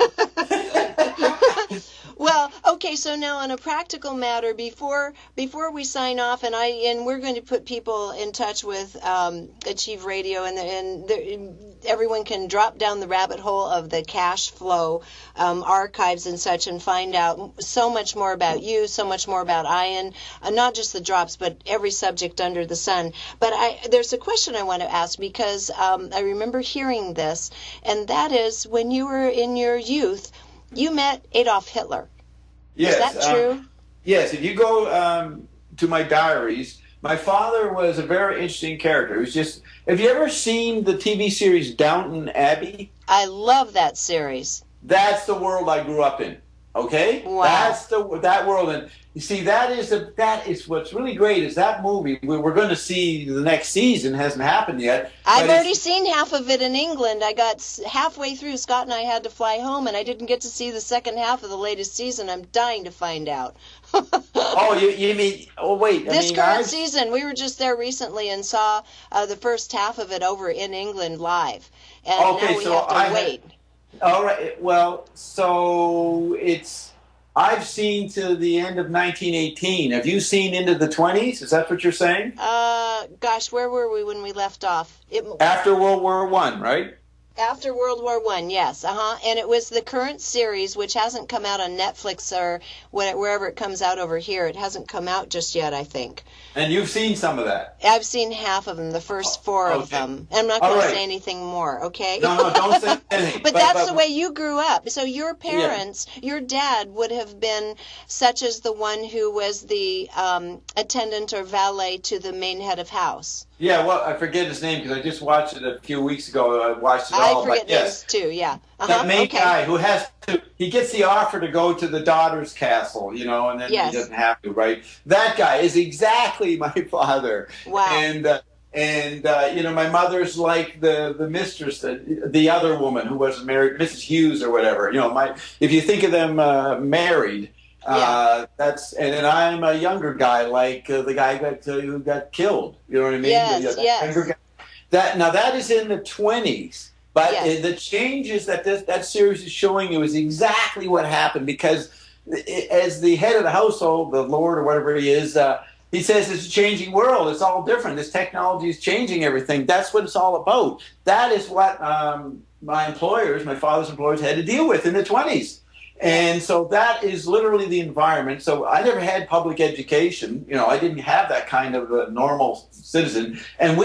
Well, okay, so now on a practical matter, before we sign off, and we're going to put people in touch with Achieve Radio, and everyone can drop down the rabbit hole of the cash flow archives and such and find out so much more about you, so much more about Ian, not just the drops, but every subject under the sun. But there's a question I want to ask, because I remember hearing this, and that is, when you were in your youth, you met Adolf Hitler. Yes. Is that true? Yes. If you go to my diaries, my father was a very interesting character. It was just, have you ever seen the TV series Downton Abbey? I love that series. That's the world I grew up in. Okay, Wow. that's that world, and you see that is what's really great is that movie. We're going to see the next season hasn't happened yet. I've but already seen half of it in England. I got halfway through. Scott and I had to fly home, and I didn't get to see the second half of the latest season. I'm dying to find out. Oh, you mean? Oh, wait. This current season, we were just there recently and saw the first half of it over in England live, and now we have to wait. All right. Well, so I've seen to the end of 1918. Have you seen into the 20s? Is that what you're saying? Gosh, where were we when we left off? After World War I, right? After World War I, yes, and it was the current series, which hasn't come out on Netflix or wherever it comes out over here. It hasn't come out just yet, I think. And you've seen some of that? I've seen half of them, the first four of them. I'm not going to say anything more, okay? No, don't say anything. But that's the way you grew up. So your parents, your dad would have been such as the one who was the attendant or valet to the main head of house. Yeah, well, I forget his name because I just watched it a few weeks ago. I watched it all. I forget names too, yeah. That main guy who he gets the offer to go to the daughter's castle, and then he doesn't have to, right? That guy is exactly my father. Wow. And my mother's like the mistress, the other woman who was married, Mrs. Hughes or whatever. If you think of them married. That's and then I'm a younger guy like the guy who got killed. You know what I mean? Yes. That is in the 20s, but the changes that series is showing you is exactly what happened because as the head of the household, the Lord or whatever he is, he says it's a changing world. It's all different. This technology is changing everything. That's what it's all about. That is what my father's employers, had to deal with in the 20s. And so that is literally the environment. So I never had public education. I didn't have that kind of a normal citizen. And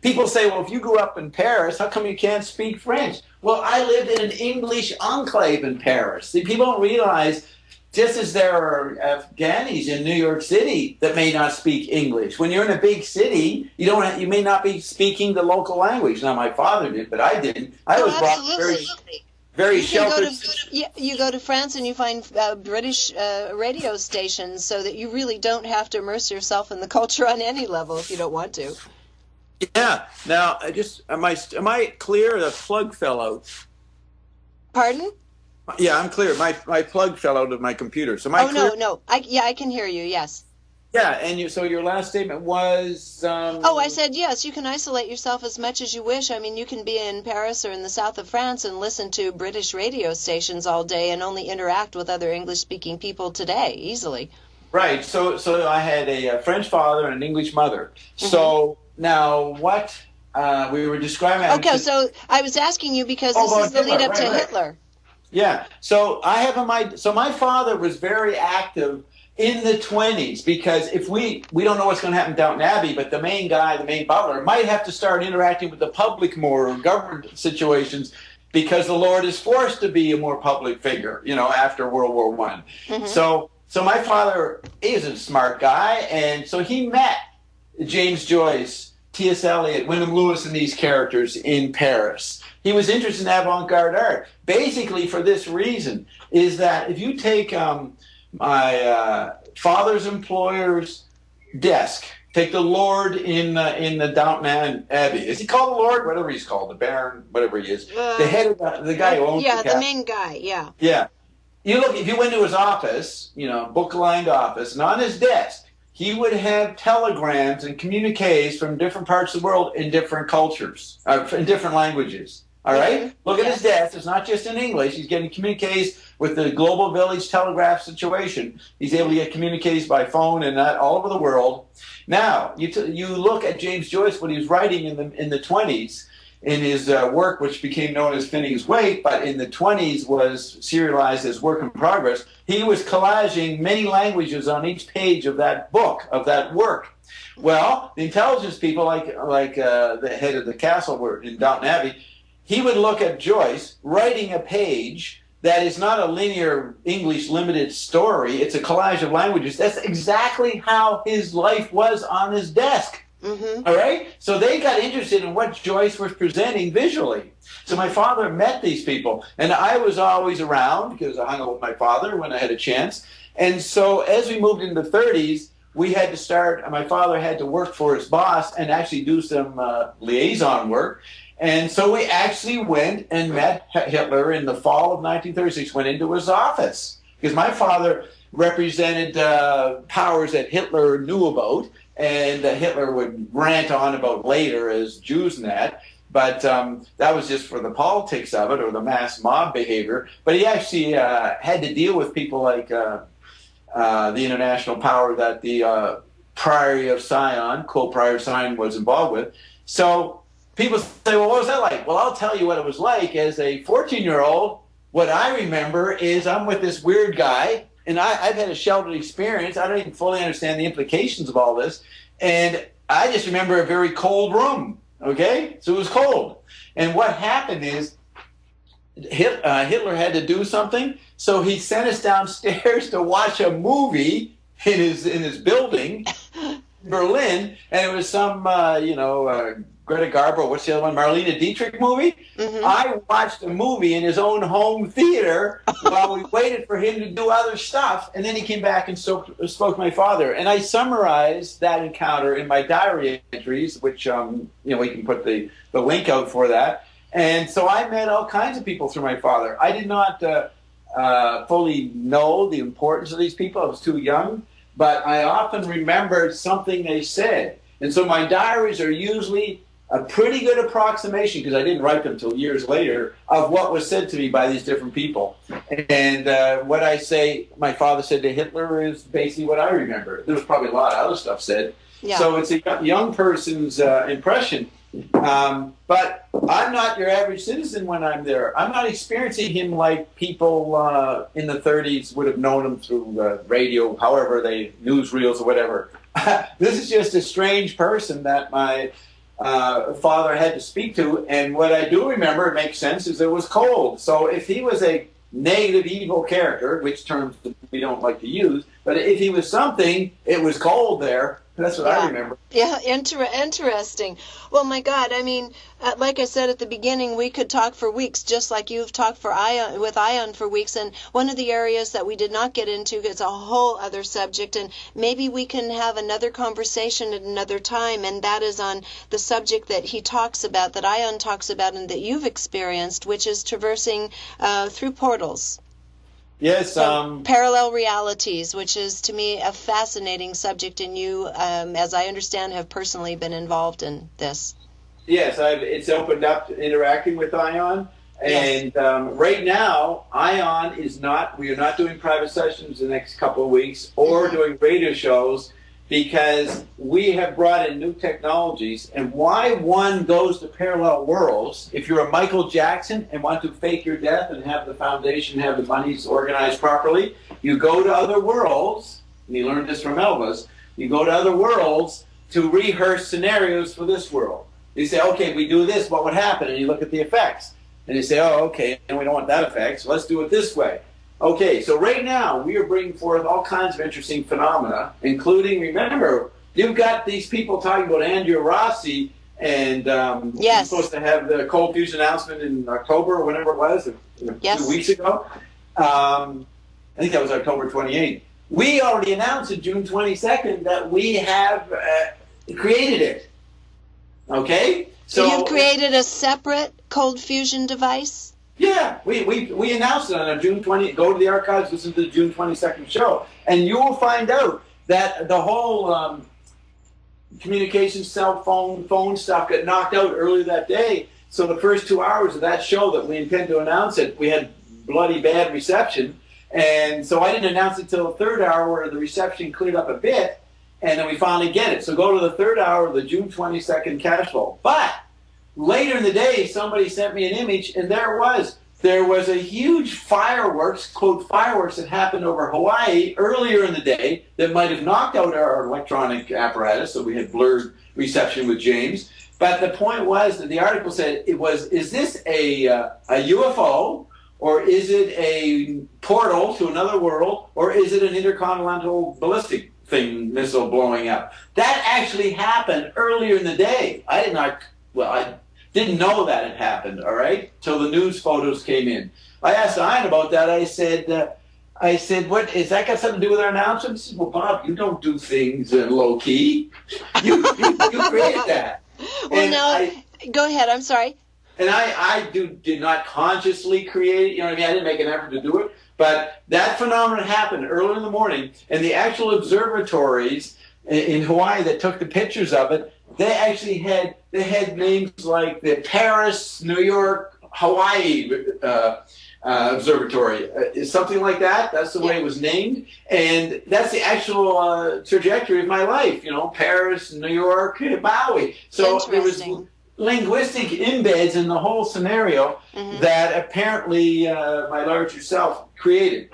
people say, well, if you grew up in Paris, how come you can't speak French? Well, I lived in an English enclave in Paris. See, people don't realize, just as there are Afghanis in New York City that may not speak English. When you're in a big city, you may not be speaking the local language. Now, my father did, but I didn't. I was brought very sheltered. You go to France and you find British radio stations so that you really don't have to immerse yourself in the culture on any level if you don't want to. Yeah. Now, am I clear? The plug fell out. Pardon? Yeah, I'm clear. My plug fell out of my computer. So clear? No. I can hear you. Yes. Yeah, and so your last statement was... I said, yes, you can isolate yourself as much as you wish. I mean, you can be in Paris or in the south of France and listen to British radio stations all day and only interact with other English-speaking people today, easily. Right, so I had a French father and an English mother. Mm-hmm. So now what we were describing... Okay, so I was asking you because this is the lead-up to Hitler. Yeah, so my father was very active in the 20s, because if we don't know what's going to happen in Downton Abbey, but the main butler, might have to start interacting with the public more, or government situations, because the Lord is forced to be a more public figure, after World War I. Mm-hmm. So my father is a smart guy, and so he met James Joyce, T.S. Eliot, Wyndham Lewis, and these characters in Paris. He was interested in avant-garde art, basically for this reason, is that if you take... my father's employer's desk. Take the Lord in the Downton Abbey. Is he called the Lord? Whatever he's called, the Baron, whatever he is. The head of the guy who owns the main guy. Yeah. Yeah. If you went to his office, book-lined office, and on his desk, he would have telegrams and communiques from different parts of the world in different cultures, in different languages. All right? Look at his desk. It's not just in English. He's getting communiques with the global village telegraph situation. He's able to get communiques by phone and that all over the world. Now, you look at James Joyce, what he was writing in the 20s, in his work, which became known as Spinning His Weight, but in the 20s was serialized as Work in Progress. He was collaging many languages on each page of that book, of that work. Well, the intelligence people, like the head of the castle were in Downton Abbey, he would look at Joyce writing a page that is not a linear English limited story. It's a collage of languages. That's exactly how his life was on his desk. Mm-hmm. All right? So they got interested in what Joyce was presenting visually. So my father met these people, and I was always around because I hung out with my father when I had a chance. And so as we moved into the 30s, we had to start, my father had to work for his boss and actually do some liaison work. And so we actually went and met Hitler in the fall of 1936, went into his office. Because my father represented powers that Hitler knew about, and that Hitler would rant on about later as Jews and that. But that was just for the politics of it, or the mass mob behavior. But he actually had to deal with people like the international power that the Priory of Sion, co-Prior of Sion, was involved with. So people say, well, what was that like? Well, I'll tell you what it was like. As a 14-year-old, what I remember is I'm with this weird guy, and I've had a sheltered experience. I don't even fully understand the implications of all this. And I just remember a very cold room, okay? So it was cold. And what happened is Hitler had to do something, so he sent us downstairs to watch a movie in his building, Berlin, and it was some, Greta Garbo, what's the other one, Marlene Dietrich movie. Mm-hmm. I watched a movie in his own home theater while we waited for him to do other stuff, and then he came back and spoke to my father. And I summarized that encounter in my diary entries, which, we can put the link out for that. And so I met all kinds of people through my father. I did not fully know the importance of these people. I was too young, but I often remembered something they said. And so my diaries are usually a pretty good approximation, because I didn't write them until years later, of what was said to me by these different people. And what I say, my father said to Hitler, is basically what I remember. There was probably a lot of other stuff said. Yeah. So it's a young person's impression. But I'm not your average citizen when I'm there. I'm not experiencing him like people in the 30s would have known him through radio, however they, newsreels or whatever. This is just a strange person that my father had to speak to. And what I do remember, it makes sense, is it was cold. So if he was a negative, evil character, which terms we don't like to use, but if he was something, it was cold there. That's what I remember. Yeah, interesting. Well, my God, I mean, like I said at the beginning, we could talk for weeks, just like you've talked with Ion for weeks. And one of the areas that we did not get into is a whole other subject, and maybe we can have another conversation at another time, and that is on the subject that he talks about, that Ion talks about, and that you've experienced, which is traversing through portals. Yes. Parallel realities, which is, to me, a fascinating subject, and you, as I understand, have personally been involved in this. Yes, it's opened up to interacting with Ion. And right now, Ion we are not doing private sessions the next couple of weeks or doing radio shows, because we have brought in new technologies. And why one goes to parallel worlds, if you're a Michael Jackson and want to fake your death and have the foundation, have the monies organized properly, you go to other worlds, and you learned this from Elvis, you go to other worlds to rehearse scenarios for this world. You say, okay, if we do this, what would happen? And you look at the effects. And you say, oh, okay, and we don't want that effect, so let's do it this way. Okay, so right now we are bringing forth all kinds of interesting phenomena, including, remember, you've got these people talking about Andrea Rossi, and you're supposed to have the cold fusion announcement in October or whenever it was, 2 weeks ago. I think that was October 28th. We already announced on June 22nd that we have created it. Okay? So you've created a separate cold fusion device? Yeah, we announced it on June 20th. Go to the archives, listen to the June 22nd show, and you will find out that the whole communication, cell phone stuff got knocked out earlier that day. So the first 2 hours of that show that we intend to announce it, we had bloody bad reception. And so I didn't announce it till the third hour where the reception cleared up a bit, and then we finally get it. So go to the third hour of the June 22nd cash flow. But later in the day, somebody sent me an image, and there it was. There was a huge fireworks, quote, fireworks that happened over Hawaii earlier in the day that might have knocked out our electronic apparatus, so we had blurred reception with James. But the point was that the article said, is this a UFO, or is it a portal to another world, or is it an intercontinental ballistic missile blowing up. That actually happened earlier in the day. I didn't know that had happened, all right, till the news photos came in. I asked Ian about that. I said, what, is that got something to do with our announcement? He said, well, Bob, you don't do things low-key. You created that. Well, go ahead. I'm sorry. And I did not consciously create it. You know what I mean? I didn't make an effort to do it. But that phenomenon happened early in the morning, and the actual observatories in Hawaii that took the pictures of it, they actually had names like the Paris, New York, Hawaii observatory, something like that. That's the way it was named, and that's the actual trajectory of my life. You know, Paris, New York, Maui. So it was linguistic embeds in the whole scenario that apparently my larger self created.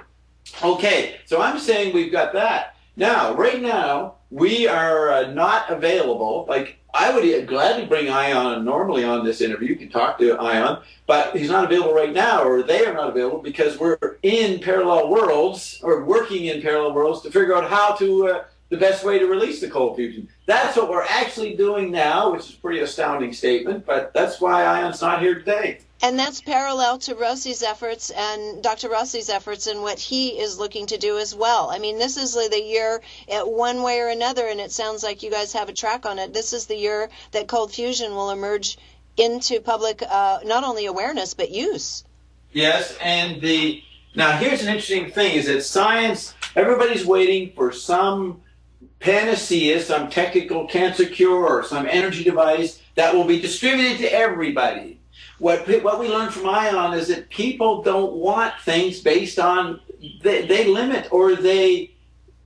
Okay, so I'm saying we've got that. Now, right now, we are not available. Like, I would gladly bring Ion normally on this interview. You can talk to Ion, but he's not available right now, or they are not available because we're in parallel worlds, or working in parallel worlds to figure out how to, the best way to release the cold fusion. That's what we're actually doing now, which is a pretty astounding statement, but that's why Ion's not here today. And that's parallel to Rossi's efforts and Dr. Rossi's efforts and what he is looking to do as well. I mean, this is the year, one way or another, and it sounds like you guys have a track on it. This is the year that cold fusion will emerge into public, not only awareness, but use. Yes, and now here's an interesting thing, is that science, everybody's waiting for some panacea, some technical cancer cure, or some energy device that will be distributed to everybody. What we learned from Ion is that people don't want things based on, they limit, or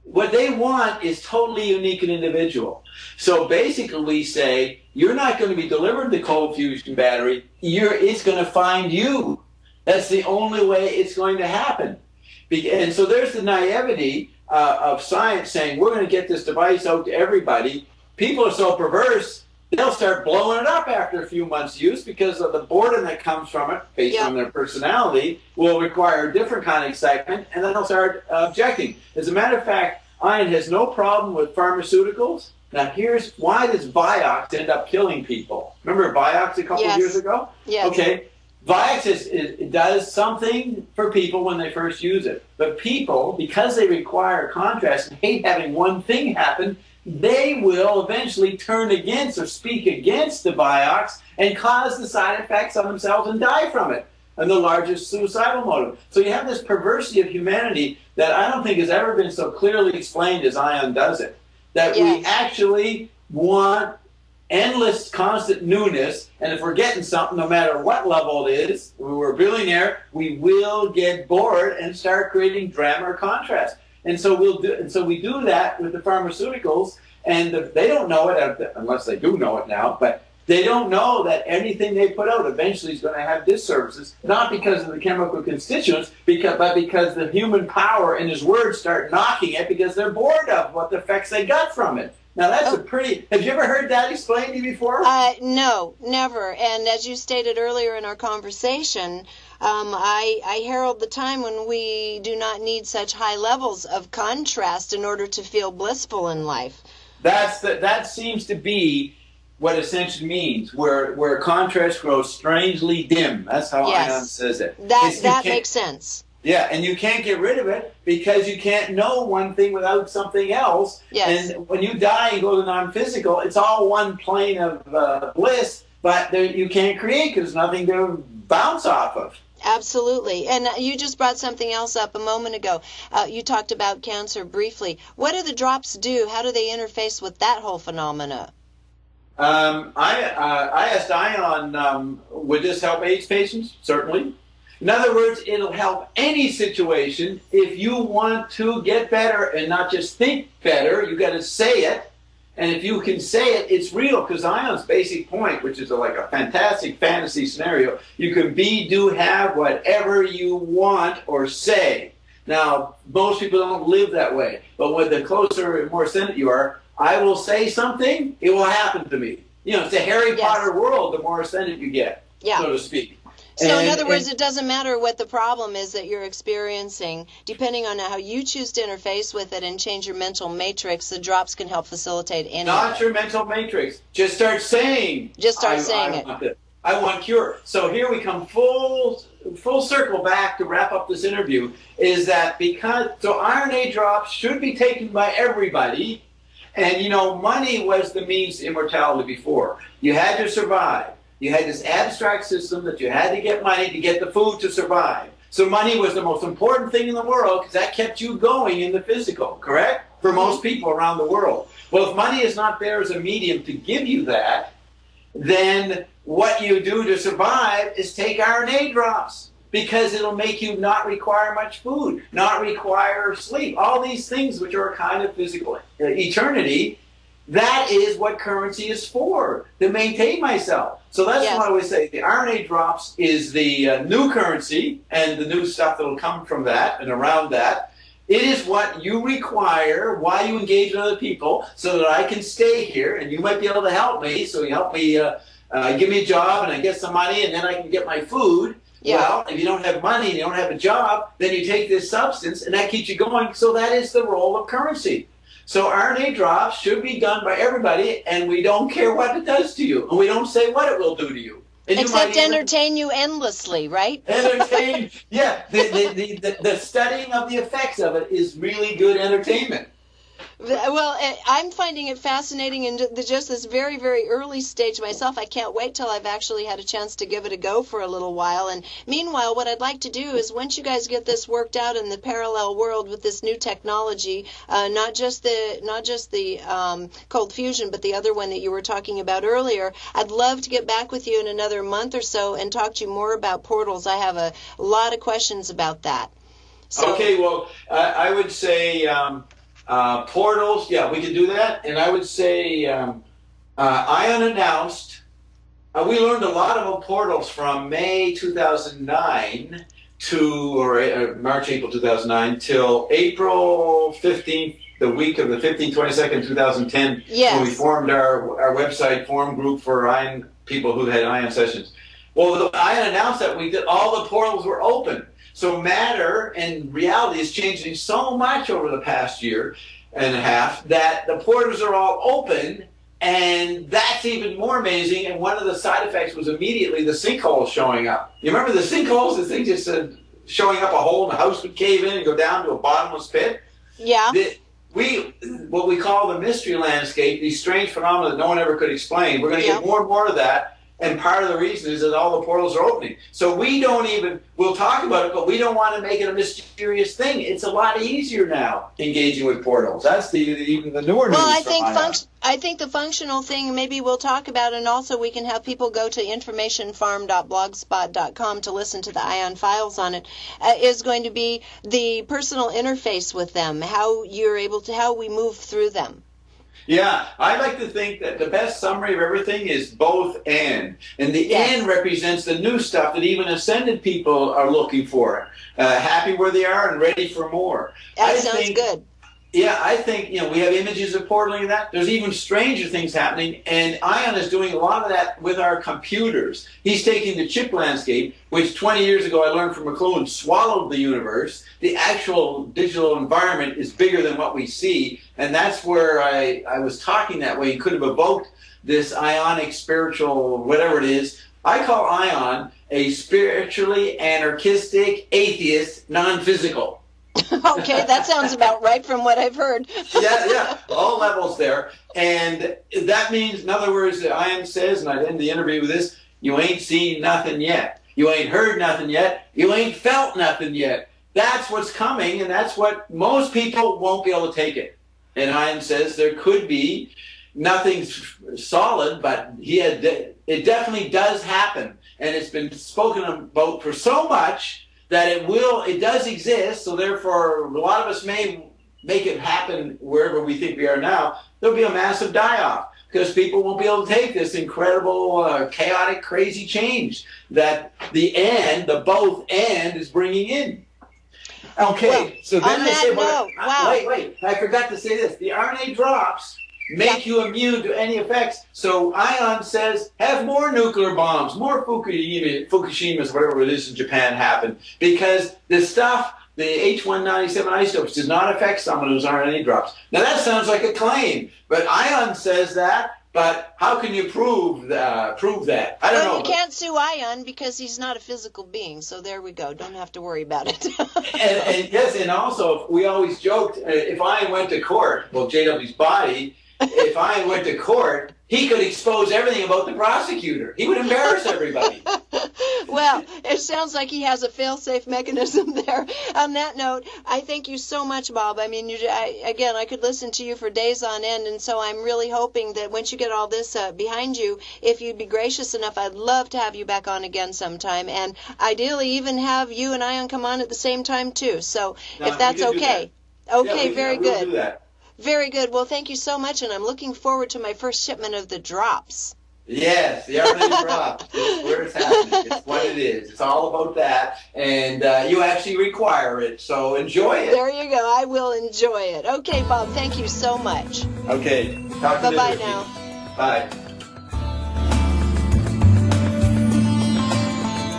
what they want is totally unique and individual. So basically we say, you're not going to be delivered the cold fusion battery, it's going to find you. That's the only way it's going to happen. And so there's the naivety of science saying, we're going to get this device out to everybody. People are so perverse, they'll start blowing it up after a few months' use because of the boredom that comes from it, based on their personality, will require a different kind of excitement, and then they'll start objecting. As a matter of fact, Ion has no problem with pharmaceuticals. Now, here's why does Vioxx end up killing people? Remember Vioxx a couple of years ago? Yes. Okay. Vioxx it does something for people when they first use it. But people, because they require contrast and hate having one thing happen, they will eventually turn against or speak against the Vioxx and cause the side effects on themselves and die from it. And the largest suicidal motive. So you have this perversity of humanity that I don't think has ever been so clearly explained as Ion does it. That we actually want endless, constant newness, and if we're getting something, no matter what level it is, if we're a billionaire, we will get bored and start creating drama or contrast. And so we do that with the pharmaceuticals, and they don't know it, unless they do know it now, but they don't know that anything they put out eventually is going to have disservices, not because of the chemical constituents, but because the human power and his words start knocking it because they're bored of what the effects they got from it. Now, that's have you ever heard that explained to you before? No, never. And as you stated earlier in our conversation, I herald the time when we do not need such high levels of contrast in order to feel blissful in life. That seems to be what ascension means, where contrast grows strangely dim. That's how Ion says it. That makes sense. Yeah, and you can't get rid of it because you can't know one thing without something else. Yes. And when you die and go to non-physical, it's all one plane of bliss, but you can't create because there's nothing to bounce off of. Absolutely. And you just brought something else up a moment ago. You talked about cancer briefly. What do the drops do? How do they interface with that whole phenomena? I asked Ion, would this help AIDS patients? Certainly. In other words, it'll help any situation. If you want to get better and not just think better, you got to say it. And if you can say it, it's real. Because Ion's basic point, which is like a fantastic fantasy scenario, you can be, do, have whatever you want or say. Now, most people don't live that way. But when the closer and more ascendant you are, I will say something, it will happen to me. You know, it's a Harry Potter world, the more ascendant you get, so to speak. So in other words, it doesn't matter what the problem is that you're experiencing. Depending on how you choose to interface with it and change your mental matrix, the drops can help facilitate any Not of it. your mental matrix. Just start saying. Just start saying it. I want cure. So here we come full circle back to wrap up this interview, is that so RNA drops should be taken by everybody. And, money was the means to immortality before. You had to survive. You had this abstract system that you had to get money to get the food to survive. So money was the most important thing in the world because that kept you going in the physical, correct? For most people around the world. Well, if money is not there as a medium to give you that, then what you do to survive is take RNA drops because it'll make you not require much food, not require sleep. All these things which are a kind of physical eternity, that is what currency is for, to maintain myself. So that's why I always say the RNA drops is the new currency and the new stuff that will come from that and around that. It is what you require while you engage with other people so that I can stay here and you might be able to help me. So you help me, give me a job and I get some money and then I can get my food. Yeah. Well, if you don't have money and you don't have a job, then you take this substance and that keeps you going. So that is the role of currency. So RNA drops should be done by everybody, and we don't care what it does to you, and we don't say what it will do to you. And except entertain you endlessly, right? Entertain, yeah. The studying of the effects of it is really good entertainment. Well, I'm finding it fascinating in just this very, very early stage myself. I can't wait till I've actually had a chance to give it a go for a little while. And meanwhile, what I'd like to do is once you guys get this worked out in the parallel world with this new technology, not just the cold fusion, but the other one that you were talking about earlier, I'd love to get back with you in another month or so and talk to you more about portals. I have a lot of questions about that. So, okay, well, I would say... portals, yeah, we can do that. And I would say ION announced, we learned a lot about portals from May 2009 or March, April 2009 till April 15th, the week of the 15th, 22nd, 2010, yes. when we formed our website forum group for ION people who had ION sessions. Well, ION announced that all the portals were open. So matter and reality is changing so much over the past year and a half that the portals are all open, and that's even more amazing. And one of the side effects was immediately the sinkholes showing up. You remember the sinkholes? The thing just showing up a hole and the house would cave in and go down to a bottomless pit? Yeah. What we call the mystery landscape, these strange phenomena that no one ever could explain, we're going to get more and more of that. And part of the reason is that all the portals are opening. So we'll talk about it, but we don't want to make it a mysterious thing. It's a lot easier now engaging with portals. That's even the newer news. Well, I think the functional thing maybe we'll talk about, and also we can have people go to informationfarm.blogspot.com to listen to the ION files on it, is going to be the personal interface with them, how we move through them. Yeah, I like to think that the best summary of everything is both and. And the and represents the new stuff that even ascended people are looking for. Happy where they are and ready for more. That sounds good. Yeah, I think, we have images of portaling and that. There's even stranger things happening, and ION is doing a lot of that with our computers. He's taking the chip landscape, which 20 years ago I learned from McLuhan swallowed the universe. The actual digital environment is bigger than what we see, and that's where I was talking that way and could have evoked this ionic spiritual, whatever it is. I call ION a spiritually anarchistic, atheist, non-physical. Okay, that sounds about right from what I've heard. Yeah, all levels there. And that means, in other words, ION says, and I'd end the interview with this, you ain't seen nothing yet. You ain't heard nothing yet. You ain't felt nothing yet. That's what's coming, and that's what most people won't be able to take it. And ION says there could be nothing solid, but it definitely does happen. And it's been spoken about for so much that it does exist, so therefore a lot of us may make it happen wherever we think we are now. There'll be a massive die-off because people won't be able to take this incredible, chaotic, crazy change that the both and is bringing in. Okay, so then I say, wait, I forgot to say this. The RNA drops, make you immune to any effects. So Ion says, have more nuclear bombs, more Fukushimas, whatever it is in Japan happen, because the stuff, the H197 isotopes, does not affect someone who's on RNA drops. Now that sounds like a claim, but Ion says that. But how can you prove that? I don't know. You can't sue Ion because he's not a physical being. So there we go. Don't have to worry about it. and yes, and also we always joked if Ion went to court, well, JW's body, if Ion went to court, he could expose everything about the prosecutor. He would embarrass everybody. Well, it sounds like he has a fail-safe mechanism there. On that note, I thank you so much, Bob. I mean, I could listen to you for days on end, and so I'm really hoping that once you get all this behind you, if you'd be gracious enough, I'd love to have you back on again sometime, and ideally even have you and Ion come on at the same time, too. So if that's okay. Okay, yeah, very we'll good. Do that. Very good. Well, thank you so much, and I'm looking forward to my first shipment of the drops. Yes, the RNA drop. It's where it's happening. It's what it is. It's all about that, and you actually require it, so enjoy it. There you go. I will enjoy it. Okay, Bob, thank you so much. Okay. Talk to you Bye-bye later. now. Bye.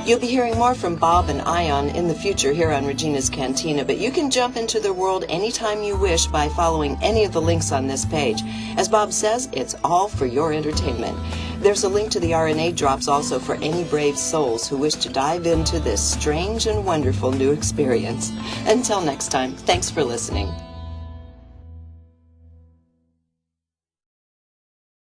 You'll be hearing more from Bob and Ion in the future here on Regina's Cantina, but you can jump into their world anytime you wish by following any of the links on this page. As Bob says, it's all for your entertainment. There's a link to the RNA drops also for any brave souls who wish to dive into this strange and wonderful new experience. Until next time, thanks for listening.